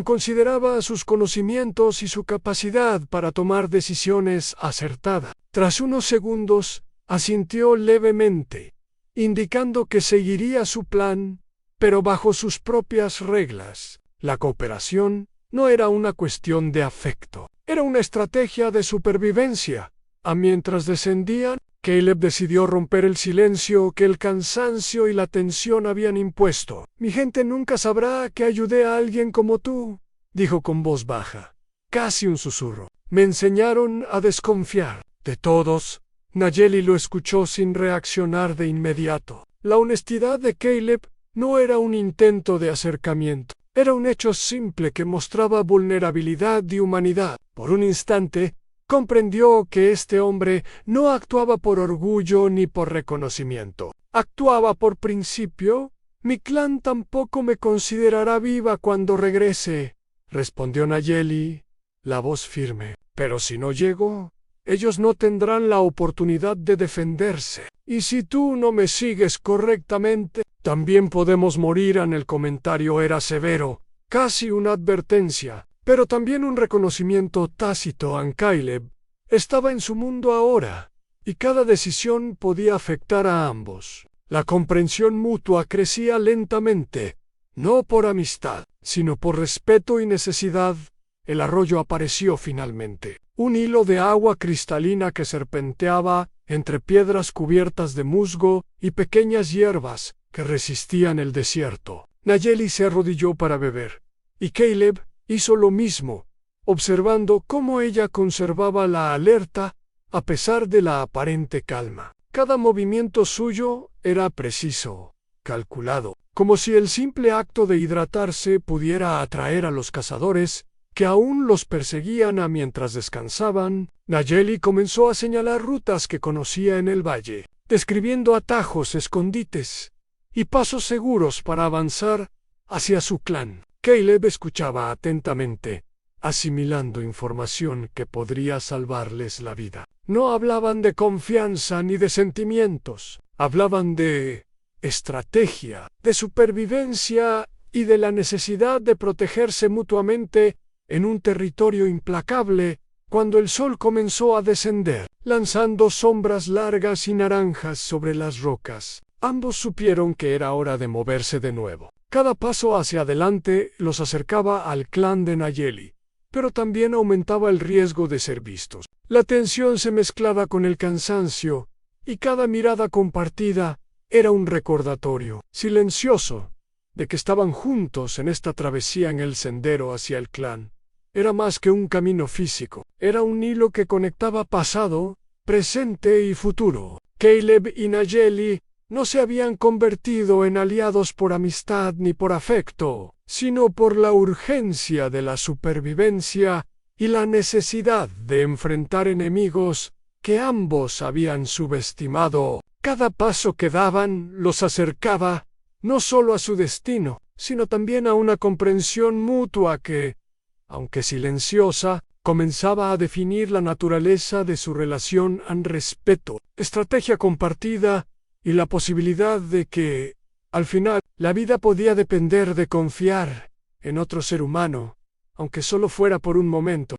Consideraba sus conocimientos y su capacidad para tomar decisiones acertadas. Tras unos segundos, asintió levemente, indicando que seguiría su plan, pero bajo sus propias reglas. La cooperación no era una cuestión de afecto, era una estrategia de supervivencia. Mientras descendían, Caleb decidió romper el silencio que el cansancio y la tensión habían impuesto. «Mi gente nunca sabrá que ayudé a alguien como tú», dijo con voz baja, casi un susurro. «Me enseñaron a desconfiar de todos». Nayeli lo escuchó sin reaccionar de inmediato. La honestidad de Caleb no era un intento de acercamiento, era un hecho simple que mostraba vulnerabilidad y humanidad. Por un instante, comprendió que este hombre no actuaba por orgullo ni por reconocimiento. Actuaba por principio. «Mi clan tampoco me considerará viva cuando regrese», respondió Nayeli, la voz firme. «Pero si no llego, ellos no tendrán la oportunidad de defenderse. Y si tú no me sigues correctamente, también podemos morir». El comentario era severo, casi una advertencia, pero también un reconocimiento tácito. Caleb estaba en su mundo ahora, y cada decisión podía afectar a ambos. La comprensión mutua crecía lentamente, no por amistad, sino por respeto y necesidad. El arroyo apareció finalmente, un hilo de agua cristalina que serpenteaba entre piedras cubiertas de musgo y pequeñas hierbas que resistían el desierto. Nayeli se arrodilló para beber, y Caleb hizo lo mismo, observando cómo ella conservaba la alerta a pesar de la aparente calma. Cada movimiento suyo era preciso, calculado, como si el simple acto de hidratarse pudiera atraer a los cazadores que aún los perseguían mientras descansaban, Nayeli comenzó a señalar rutas que conocía en el valle, describiendo atajos, escondites y pasos seguros para avanzar hacia su clan. Caleb escuchaba atentamente, asimilando información que podría salvarles la vida. No hablaban de confianza ni de sentimientos, hablaban de estrategia, de supervivencia y de la necesidad de protegerse mutuamente en un territorio implacable. Cuando el sol comenzó a descender, lanzando sombras largas y naranjas sobre las rocas, ambos supieron que era hora de moverse de nuevo. Cada paso hacia adelante los acercaba al clan de Nayeli, pero también aumentaba el riesgo de ser vistos. La tensión se mezclaba con el cansancio, y cada mirada compartida era un recordatorio silencioso de que estaban juntos en esta travesía en el sendero hacia el clan. Era más que un camino físico, era un hilo que conectaba pasado, presente y futuro. Caleb y Nayeli no se habían convertido en aliados por amistad ni por afecto, sino por la urgencia de la supervivencia y la necesidad de enfrentar enemigos que ambos habían subestimado. Cada paso que daban los acercaba no solo a su destino, sino también a una comprensión mutua que, aunque silenciosa, comenzaba a definir la naturaleza de su relación en respeto, estrategia compartida y la posibilidad de que, al final, la vida podía depender de confiar en otro ser humano, aunque solo fuera por un momento.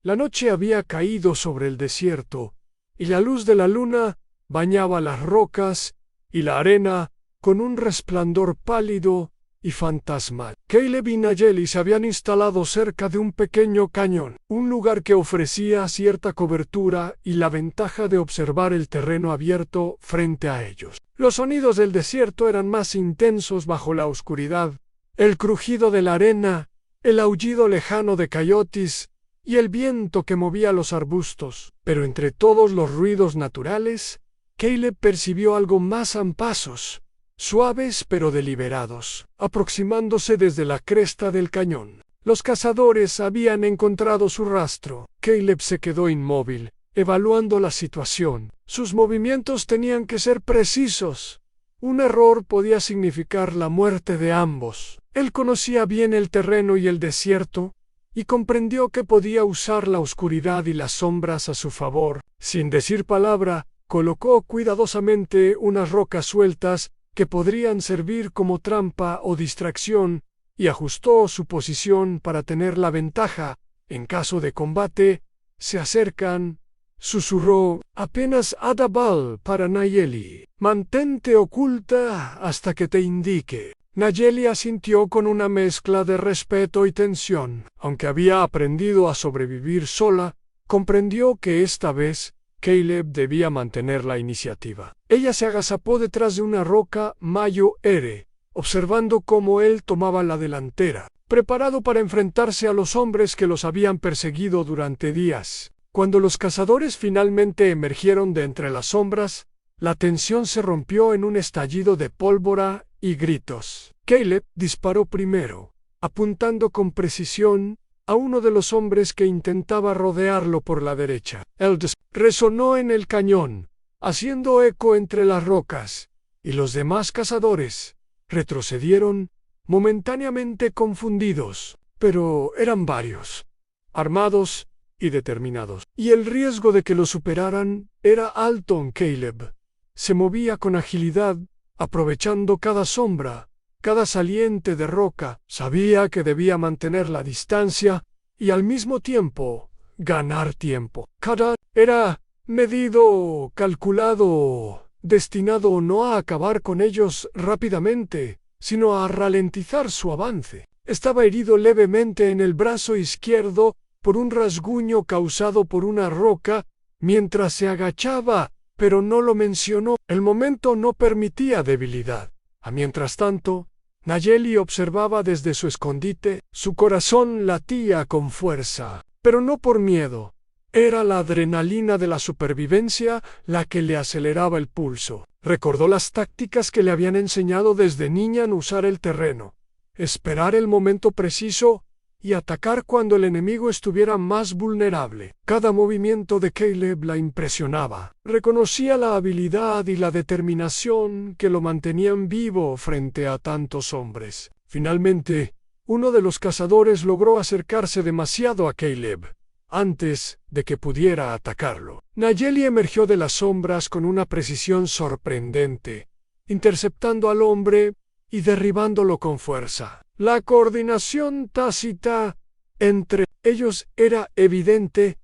La noche había caído sobre el desierto, y la luz de la luna bañaba las rocas y la arena con un resplandor pálido y fantasmal. Caleb y Nayeli se habían instalado cerca de un pequeño cañón, un lugar que ofrecía cierta cobertura y la ventaja de observar el terreno abierto frente a ellos. Los sonidos del desierto eran más intensos bajo la oscuridad, el crujido de la arena, el aullido lejano de coyotes y el viento que movía los arbustos. Pero entre todos los ruidos naturales, Caleb percibió algo más a pasos, suaves pero deliberados, aproximándose desde la cresta del cañón. Los cazadores habían encontrado su rastro. Caleb se quedó inmóvil, evaluando la situación. Sus movimientos tenían que ser precisos. Un error podía significar la muerte de ambos. Él conocía bien el terreno y el desierto, y comprendió que podía usar la oscuridad y las sombras a su favor. Sin decir palabra, colocó cuidadosamente unas rocas sueltas que podrían servir como trampa o distracción, y ajustó su posición para tener la ventaja. En caso de combate, se acercan, susurró apenas audible para Nayeli. Mantente oculta hasta que te indique. Nayeli asintió con una mezcla de respeto y tensión. Aunque había aprendido a sobrevivir sola, comprendió que esta vez Caleb debía mantener la iniciativa. Ella se agazapó detrás de una roca Mayo-Ere, observando cómo él tomaba la delantera, preparado para enfrentarse a los hombres que los habían perseguido durante días. Cuando los cazadores finalmente emergieron de entre las sombras, la tensión se rompió en un estallido de pólvora y gritos. Caleb disparó primero, apuntando con precisión a uno de los hombres que intentaba rodearlo por la derecha. El disparo resonó en el cañón, haciendo eco entre las rocas, y los demás cazadores retrocedieron, momentáneamente confundidos, pero eran varios, armados y determinados, y el riesgo de que lo superaran era alto en Caleb. Se movía con agilidad, aprovechando cada sombra, cada saliente de roca. Sabía que debía mantener la distancia y al mismo tiempo ganar tiempo. Cada era medido, calculado, destinado no a acabar con ellos rápidamente, sino a ralentizar su avance. Estaba herido levemente en el brazo izquierdo por un rasguño causado por una roca mientras se agachaba, pero no lo mencionó. El momento no permitía debilidad. Mientras tanto, Nayeli observaba desde su escondite. Su corazón latía con fuerza, pero no por miedo. Era la adrenalina de la supervivencia la que le aceleraba el pulso. Recordó las tácticas que le habían enseñado desde niña en usar el terreno, esperar el momento preciso y atacar cuando el enemigo estuviera más vulnerable. Cada movimiento de Caleb la impresionaba. Reconocía la habilidad y la determinación que lo mantenían vivo frente a tantos hombres. Finalmente, uno de los cazadores logró acercarse demasiado a Caleb, antes de que pudiera atacarlo. Nayeli emergió de las sombras con una precisión sorprendente, interceptando al hombre y derribándolo con fuerza. La coordinación tácita entre ellos era evidente,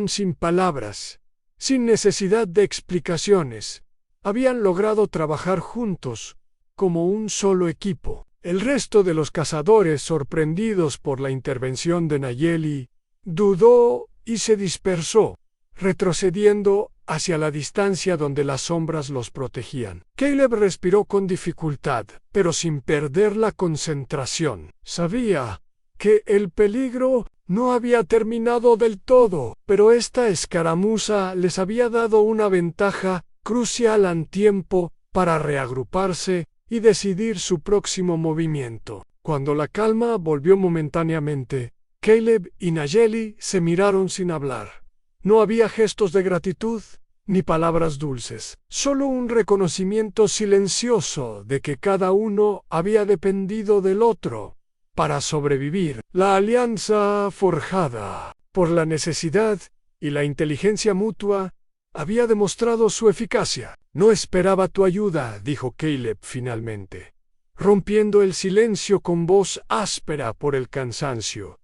sin palabras, sin necesidad de explicaciones. Habían logrado trabajar juntos, como un solo equipo. El resto de los cazadores, sorprendidos por la intervención de Nayeli, dudó y se dispersó, retrocediendo hacia la distancia donde las sombras los protegían. Caleb respiró con dificultad, pero sin perder la concentración. Sabía que el peligro no había terminado del todo, pero esta escaramuza les había dado una ventaja crucial en tiempo para reagruparse y decidir su próximo movimiento. Cuando la calma volvió momentáneamente, Caleb y Nayeli se miraron sin hablar. No había gestos de gratitud ni palabras dulces, solo un reconocimiento silencioso de que cada uno había dependido del otro para sobrevivir. La alianza forjada por la necesidad y la inteligencia mutua había demostrado su eficacia. No esperaba tu ayuda, dijo Caleb finalmente, rompiendo el silencio con voz áspera por el cansancio.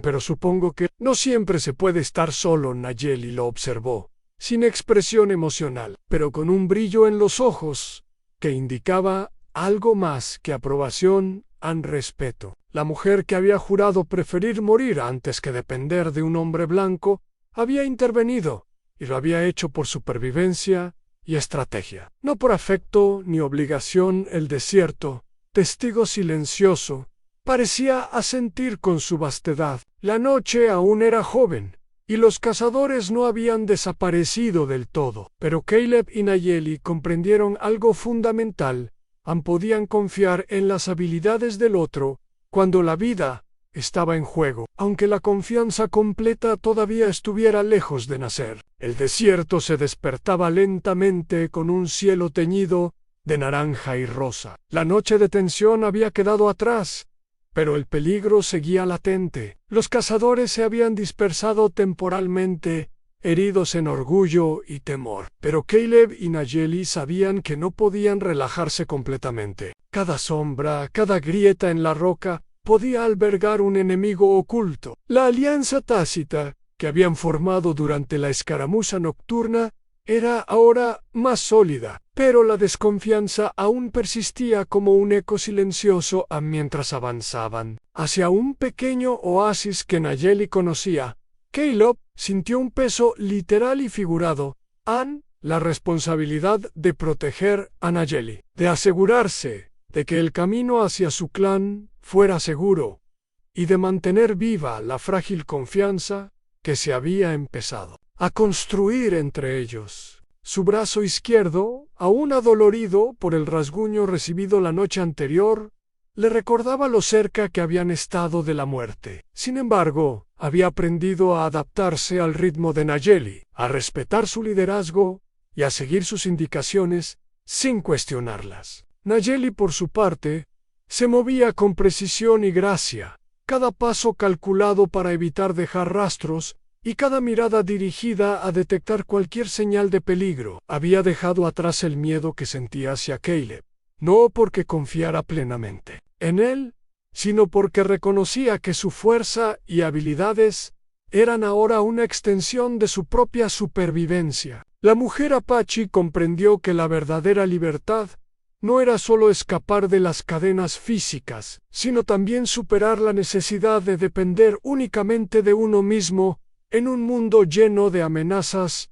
Pero supongo que no siempre se puede estar solo. Nayeli lo observó, sin expresión emocional, pero con un brillo en los ojos que indicaba algo más que aprobación y respeto. La mujer que había jurado preferir morir antes que depender de un hombre blanco había intervenido, y lo había hecho por supervivencia y estrategia, no por afecto ni obligación. El desierto, testigo silencioso, parecía asentir con su vastedad. La noche aún era joven, y los cazadores no habían desaparecido del todo. Pero Caleb y Nayeli comprendieron algo fundamental. Podían confiar en las habilidades del otro cuando la vida estaba en juego, aunque la confianza completa todavía estuviera lejos de nacer. El desierto se despertaba lentamente con un cielo teñido de naranja y rosa. La noche de tensión había quedado atrás, pero el peligro seguía latente. Los cazadores se habían dispersado temporalmente, heridos en orgullo y temor. Pero Caleb y Nayeli sabían que no podían relajarse completamente. Cada sombra, cada grieta en la roca, podía albergar un enemigo oculto. La alianza tácita que habían formado durante la escaramuza nocturna era ahora más sólida, pero la desconfianza aún persistía como un eco silencioso mientras avanzaban hacia un pequeño oasis que Nayeli conocía. Caleb sintió un peso literal y figurado, la responsabilidad de proteger a Nayeli, de asegurarse de que el camino hacia su clan fuera seguro y de mantener viva la frágil confianza que se había empezado a construir entre ellos. Su brazo izquierdo, aún adolorido por el rasguño recibido la noche anterior, le recordaba lo cerca que habían estado de la muerte. Sin embargo, había aprendido a adaptarse al ritmo de Nayeli, a respetar su liderazgo y a seguir sus indicaciones sin cuestionarlas. Nayeli, por su parte, se movía con precisión y gracia, cada paso calculado para evitar dejar rastros y cada mirada dirigida a detectar cualquier señal de peligro. Había dejado atrás el miedo que sentía hacia Caleb, no porque confiara plenamente en él, sino porque reconocía que su fuerza y habilidades eran ahora una extensión de su propia supervivencia. La mujer Apache comprendió que la verdadera libertad no era solo escapar de las cadenas físicas, sino también superar la necesidad de depender únicamente de uno mismo en un mundo lleno de amenazas.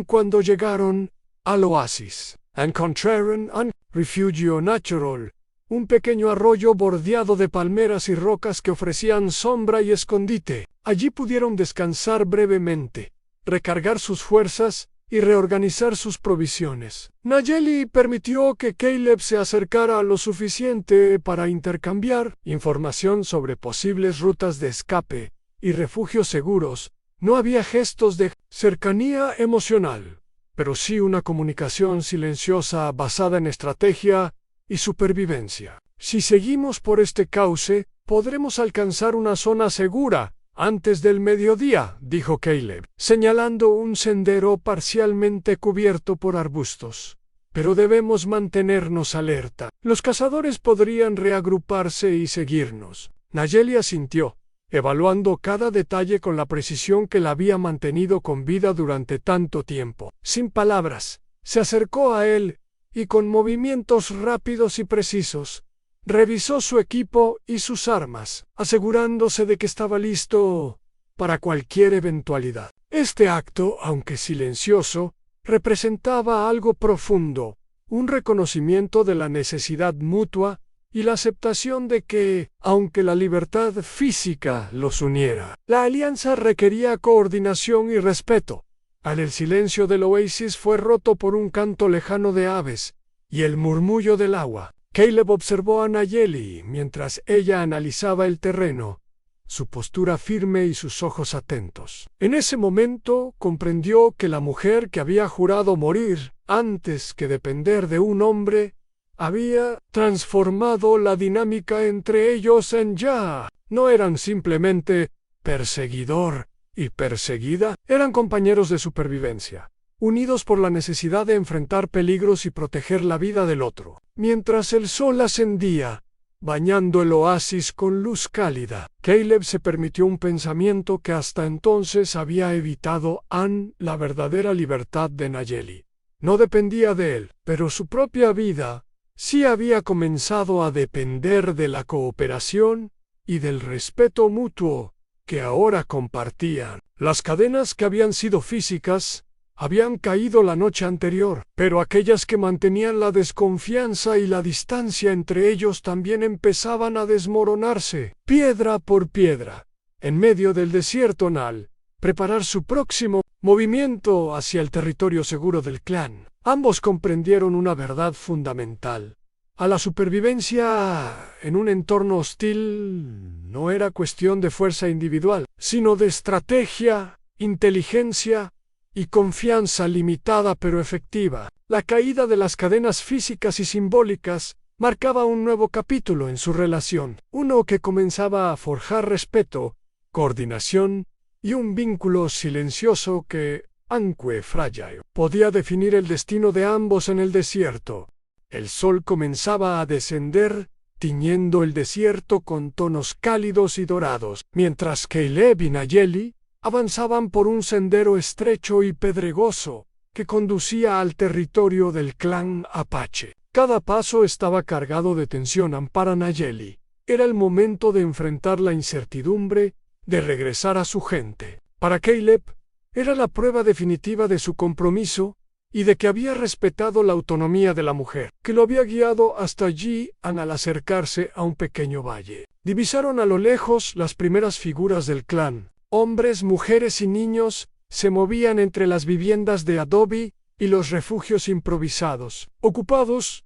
Cuando llegaron al oasis, encontraron un refugio natural, un pequeño arroyo bordeado de palmeras y rocas que ofrecían sombra y escondite. Allí pudieron descansar brevemente, recargar sus fuerzas y reorganizar sus provisiones. Nayeli permitió que Caleb se acercara lo suficiente para intercambiar información sobre posibles rutas de escape y refugios seguros. No había gestos de cercanía emocional, pero sí una comunicación silenciosa basada en estrategia y supervivencia. Si seguimos por este cauce, podremos alcanzar una zona segura antes del mediodía, dijo Caleb, señalando un sendero parcialmente cubierto por arbustos. Pero debemos mantenernos alerta. Los cazadores podrían reagruparse y seguirnos. Nayeli asintió, evaluando cada detalle con la precisión que la había mantenido con vida durante tanto tiempo. Sin palabras, se acercó a él y con movimientos rápidos y precisos, revisó su equipo y sus armas, asegurándose de que estaba listo para cualquier eventualidad. Este acto, aunque silencioso, representaba algo profundo, un reconocimiento de la necesidad mutua y la aceptación de que, aunque la libertad física los uniera, la alianza requería coordinación y respeto. El silencio del oasis fue roto por un canto lejano de aves y el murmullo del agua. Caleb observó a Nayeli mientras ella analizaba el terreno, su postura firme y sus ojos atentos. En ese momento comprendió que la mujer que había jurado morir antes que depender de un hombre había transformado la dinámica entre ellos en ya. No eran simplemente perseguidor y perseguida, eran compañeros de supervivencia, unidos por la necesidad de enfrentar peligros y proteger la vida del otro. Mientras el sol ascendía, bañando el oasis con luz cálida, Caleb se permitió un pensamiento que hasta entonces había evitado. La verdadera libertad de Nayeli no dependía de él, pero su propia vida sí había comenzado a depender de la cooperación y del respeto mutuo que ahora compartían. Las cadenas que habían sido físicas habían caído la noche anterior, pero aquellas que mantenían la desconfianza y la distancia entre ellos también empezaban a desmoronarse, piedra por piedra. En medio del desierto Nal, preparar su próximo movimiento hacia el territorio seguro del clan. Ambos comprendieron una verdad fundamental. A la supervivencia en un entorno hostil no era cuestión de fuerza individual, sino de estrategia, inteligencia y confianza limitada pero efectiva. La caída de las cadenas físicas y simbólicas marcaba un nuevo capítulo en su relación, uno que comenzaba a forjar respeto, coordinación y un vínculo silencioso que, aunque frágil, podía definir el destino de ambos en el desierto. El sol comenzaba a descender, tiñendo el desierto con tonos cálidos y dorados, mientras Caleb y Nayeli avanzaban por un sendero estrecho y pedregoso que conducía al territorio del clan Apache. Cada paso estaba cargado de tensión para Nayeli. Era el momento de enfrentar la incertidumbre, de regresar a su gente. Para Caleb, era la prueba definitiva de su compromiso y de que había respetado la autonomía de la mujer, que lo había guiado hasta allí al acercarse a un pequeño valle. Divisaron a lo lejos las primeras figuras del clan. Hombres, mujeres y niños se movían entre las viviendas de adobe y los refugios improvisados, ocupados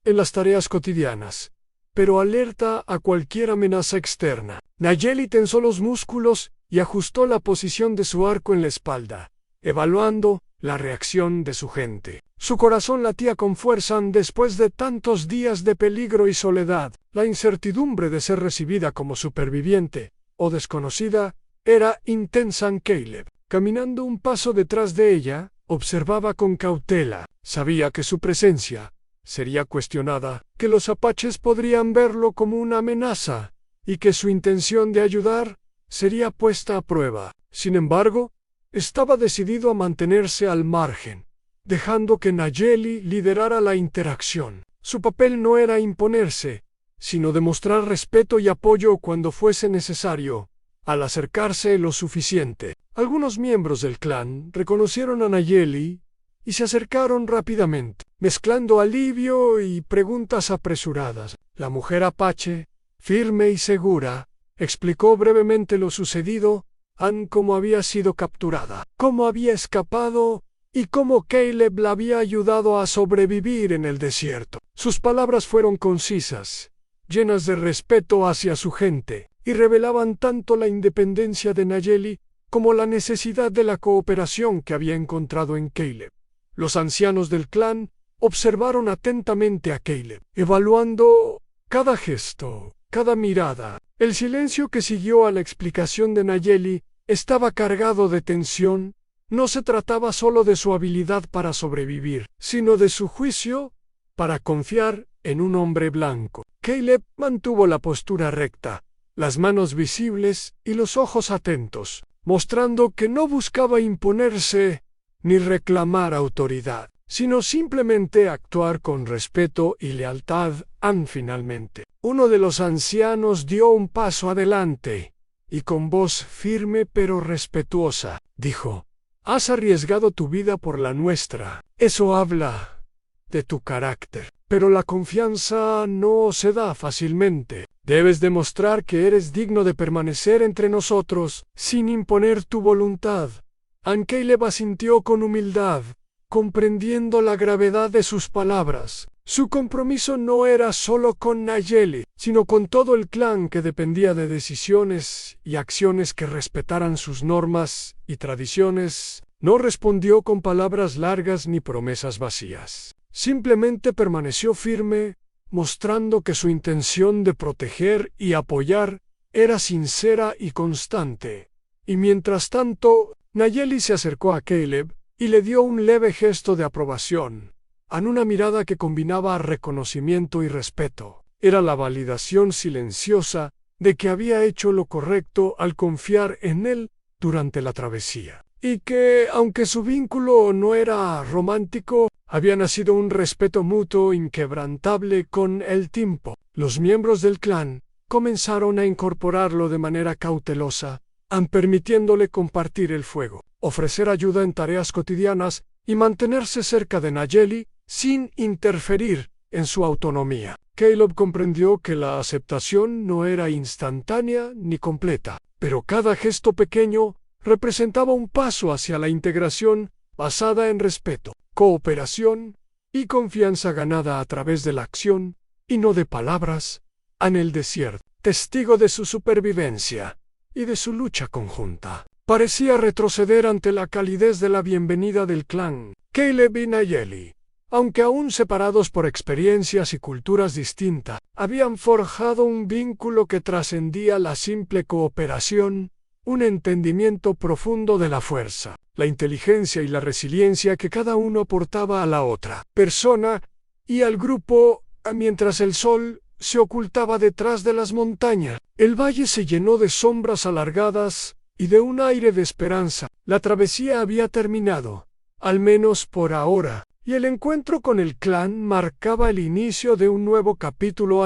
en las tareas cotidianas, pero alerta a cualquier amenaza externa. Nayeli tensó los músculos y ajustó la posición de su arco en la espalda, evaluando la reacción de su gente. Su corazón latía con fuerza después de tantos días de peligro y soledad. La incertidumbre de ser recibida como superviviente o desconocida era intensa en Caleb. Caminando un paso detrás de ella, observaba con cautela. Sabía que su presencia sería cuestionada, que los apaches podrían verlo como una amenaza y que su intención de ayudar sería puesta a prueba. Sin embargo, estaba decidido a mantenerse al margen, dejando que Nayeli liderara la interacción. Su papel no era imponerse, sino demostrar respeto y apoyo cuando fuese necesario. Al acercarse lo suficiente, algunos miembros del clan reconocieron a Nayeli y se acercaron rápidamente, mezclando alivio y preguntas apresuradas. La mujer apache, firme y segura, explicó brevemente lo sucedido, cómo había sido capturada, cómo había escapado y cómo Caleb la había ayudado a sobrevivir en el desierto. Sus palabras fueron concisas, llenas de respeto hacia su gente, y revelaban tanto la independencia de Nayeli como la necesidad de la cooperación que había encontrado en Caleb. Los ancianos del clan observaron atentamente a Caleb, evaluando cada gesto, cada mirada. El silencio que siguió a la explicación de Nayeli estaba cargado de tensión. No se trataba solo de su habilidad para sobrevivir, sino de su juicio para confiar en un hombre blanco. Caleb mantuvo la postura recta, las manos visibles y los ojos atentos, mostrando que no buscaba imponerse ni reclamar autoridad, sino simplemente actuar con respeto y lealtad. Finalmente, uno de los ancianos dio un paso adelante y con voz firme pero respetuosa dijo: «Has arriesgado tu vida por la nuestra. Eso habla de tu carácter. Pero la confianza no se da fácilmente. Debes demostrar que eres digno de permanecer entre nosotros sin imponer tu voluntad». Caleb asintió con humildad, comprendiendo la gravedad de sus palabras. Su compromiso no era solo con Nayeli, sino con todo el clan, que dependía de decisiones y acciones que respetaran sus normas y tradiciones. No respondió con palabras largas ni promesas vacías. Simplemente permaneció firme, mostrando que su intención de proteger y apoyar era sincera y constante. Y mientras tanto, Nayeli se acercó a Caleb y le dio un leve gesto de aprobación, en una mirada que combinaba reconocimiento y respeto. Era la validación silenciosa de que había hecho lo correcto al confiar en él durante la travesía, y que, aunque su vínculo no era romántico, había nacido un respeto mutuo inquebrantable con el tiempo. Los miembros del clan comenzaron a incorporarlo de manera cautelosa, permitiéndole compartir el fuego, ofrecer ayuda en tareas cotidianas y mantenerse cerca de Nayeli sin interferir en su autonomía. Caleb comprendió que la aceptación no era instantánea ni completa, pero cada gesto pequeño representaba un paso hacia la integración basada en respeto, cooperación y confianza ganada a través de la acción y no de palabras. En el desierto, testigo de su supervivencia y de su lucha conjunta, parecía retroceder ante la calidez de la bienvenida del clan. Caleb y Nayeli, aunque aún separados por experiencias y culturas distintas, habían forjado un vínculo que trascendía la simple cooperación, un entendimiento profundo de la fuerza, la inteligencia y la resiliencia que cada uno aportaba a la otra persona y al grupo. Mientras el sol se ocultaba detrás de las montañas, el valle se llenó de sombras alargadas y de un aire de esperanza. La travesía había terminado, al menos por ahora, y el encuentro con el clan marcaba el inicio de un nuevo capítulo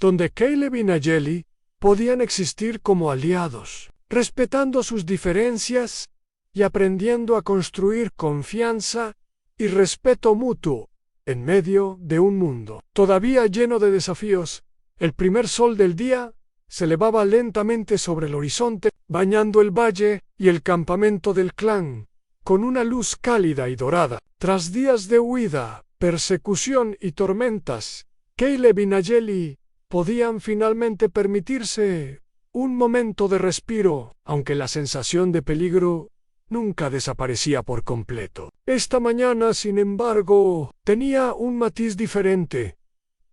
donde Caleb y Nayeli podían existir como aliados, respetando sus diferencias y aprendiendo a construir confianza y respeto mutuo en medio de un mundo todavía lleno de desafíos. El primer sol del día se elevaba lentamente sobre el horizonte, bañando el valle y el campamento del clan con una luz cálida y dorada. Tras días de huida, persecución y tormentas, Caleb y Nayeli podían finalmente permitirse un momento de respiro, aunque la sensación de peligro nunca desaparecía por completo. Esta mañana, sin embargo, tenía un matiz diferente,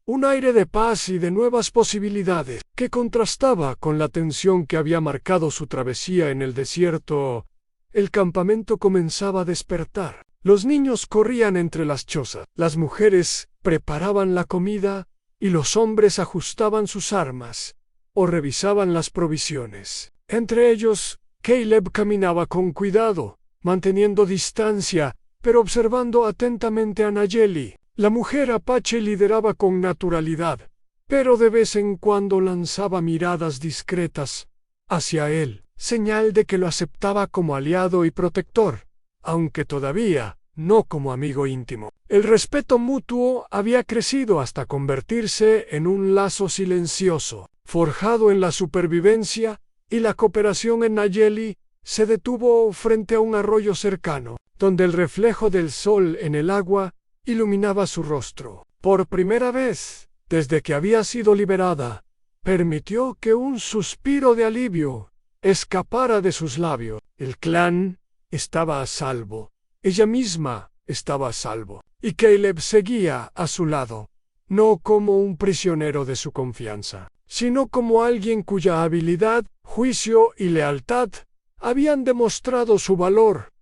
un aire de paz y de nuevas posibilidades, que contrastaba con la tensión que había marcado su travesía en el desierto. El campamento comenzaba a despertar. Los niños corrían entre las chozas, las mujeres preparaban la comida y los hombres ajustaban sus armas o revisaban las provisiones. Entre ellos, Caleb caminaba con cuidado, manteniendo distancia, pero observando atentamente a Nayeli. La mujer apache lideraba con naturalidad, pero de vez en cuando lanzaba miradas discretas hacia él, señal de que lo aceptaba como aliado y protector, aunque todavía no como amigo íntimo. El respeto mutuo había crecido hasta convertirse en un lazo silencioso, forjado en la supervivencia, y la cooperación en Nayeli se detuvo frente a un arroyo cercano. donde el reflejo del sol en el agua iluminaba su rostro. Por primera vez, desde que había sido liberada, permitió que un suspiro de alivio escapara de sus labios. El clan estaba a salvo. Ella misma estaba a salvo. Y Caleb seguía a su lado, no como un prisionero de su confianza, sino como alguien cuya habilidad, juicio y lealtad habían demostrado su valor.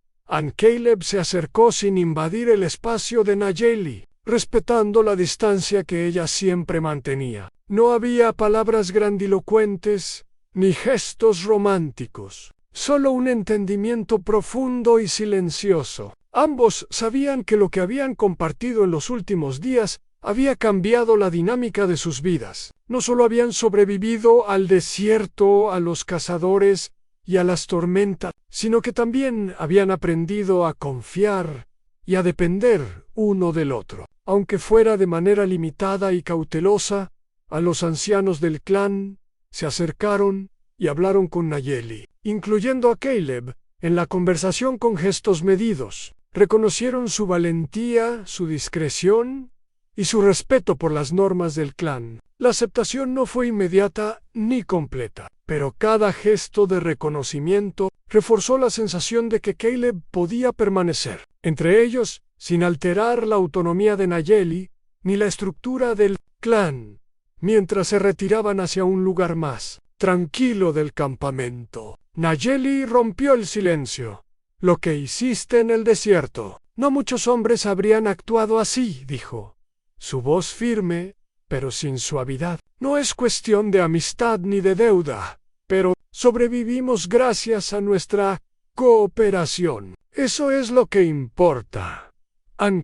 Caleb se acercó sin invadir el espacio de Nayeli, respetando la distancia que ella siempre mantenía. No había palabras grandilocuentes ni gestos románticos, solo un entendimiento profundo y silencioso. Ambos sabían que lo que habían compartido en los últimos días había cambiado la dinámica de sus vidas. No solo habían sobrevivido al desierto, a los cazadores y a las tormentas, sino que también habían aprendido a confiar y a depender uno del otro. Aunque fuera de manera limitada y cautelosa, a los ancianos del clan se acercaron y hablaron con Nayeli, incluyendo a Caleb, en la conversación con gestos medidos. Reconocieron su valentía, su discreción y su respeto por las normas del clan. La aceptación no fue inmediata ni completa, pero cada gesto de reconocimiento reforzó la sensación de que Caleb podía permanecer entre ellos sin alterar la autonomía de Nayeli ni la estructura del clan, mientras se retiraban hacia un lugar más tranquilo del campamento. Nayeli rompió el silencio. «Lo que hiciste en el desierto. No muchos hombres habrían actuado así», dijo. Su voz firme, pero sin suavidad. «No es cuestión de amistad ni de deuda, pero sobrevivimos gracias a nuestra cooperación. Eso es lo que importa».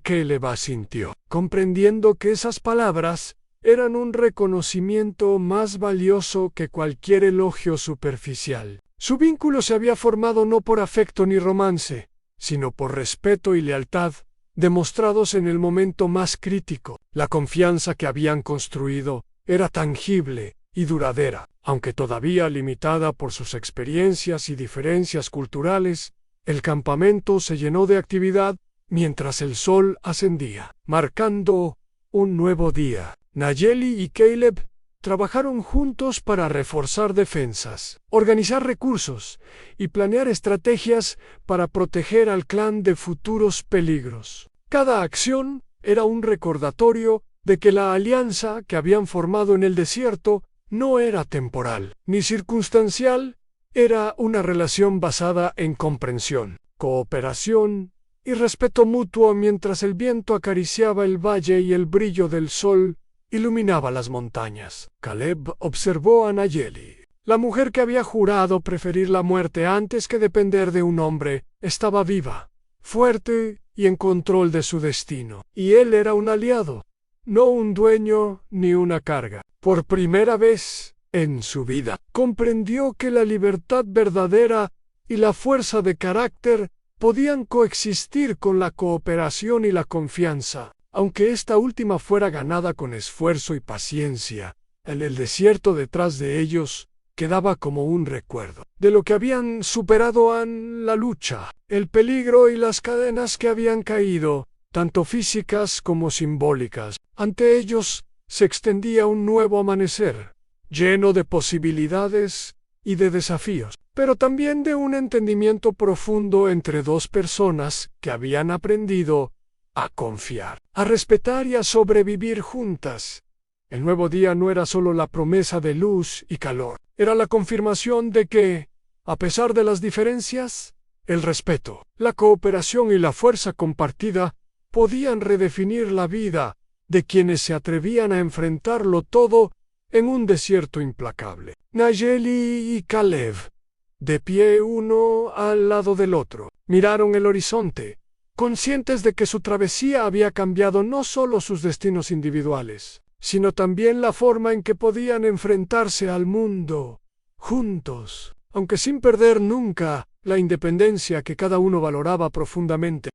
Caleb asintió, comprendiendo que esas palabras eran un reconocimiento más valioso que cualquier elogio superficial. Su vínculo se había formado no por afecto ni romance, sino por respeto y lealtad, demostrados en el momento más crítico. La confianza que habían construido era tangible y duradera, aunque todavía limitada por sus experiencias y diferencias culturales. El campamento se llenó de actividad mientras el sol ascendía, marcando un nuevo día. Nayeli y Caleb trabajaron juntos para reforzar defensas, organizar recursos y planear estrategias para proteger al clan de futuros peligros. Cada acción era un recordatorio de que la alianza que habían formado en el desierto no era temporal ni circunstancial, era una relación basada en comprensión, cooperación y respeto mutuo mientras el viento acariciaba el valle y el brillo del sol iluminaba las montañas. Caleb observó a Nayeli. La mujer que había jurado preferir la muerte antes que depender de un hombre estaba viva, fuerte y en control de su destino. Y él era un aliado, no un dueño ni una carga. Por primera vez en su vida, comprendió que la libertad verdadera y la fuerza de carácter podían coexistir con la cooperación y la confianza. Aunque esta última fuera ganada con esfuerzo y paciencia, en el desierto detrás de ellos quedaba como un recuerdo de lo que habían superado en la lucha, el peligro y las cadenas que habían caído, tanto físicas como simbólicas. Ante ellos se extendía un nuevo amanecer, lleno de posibilidades y de desafíos, pero también de un entendimiento profundo entre dos personas que habían aprendido a confiar, a respetar y a sobrevivir juntas. El nuevo día no era solo la promesa de luz y calor, era la confirmación de que, a pesar de las diferencias, el respeto, la cooperación y la fuerza compartida podían redefinir la vida de quienes se atrevían a enfrentarlo todo en un desierto implacable. Nayeli y Caleb, de pie uno al lado del otro, miraron el horizonte, conscientes de que su travesía había cambiado no solo sus destinos individuales, sino también la forma en que podían enfrentarse al mundo, juntos, aunque sin perder nunca la independencia que cada uno valoraba profundamente.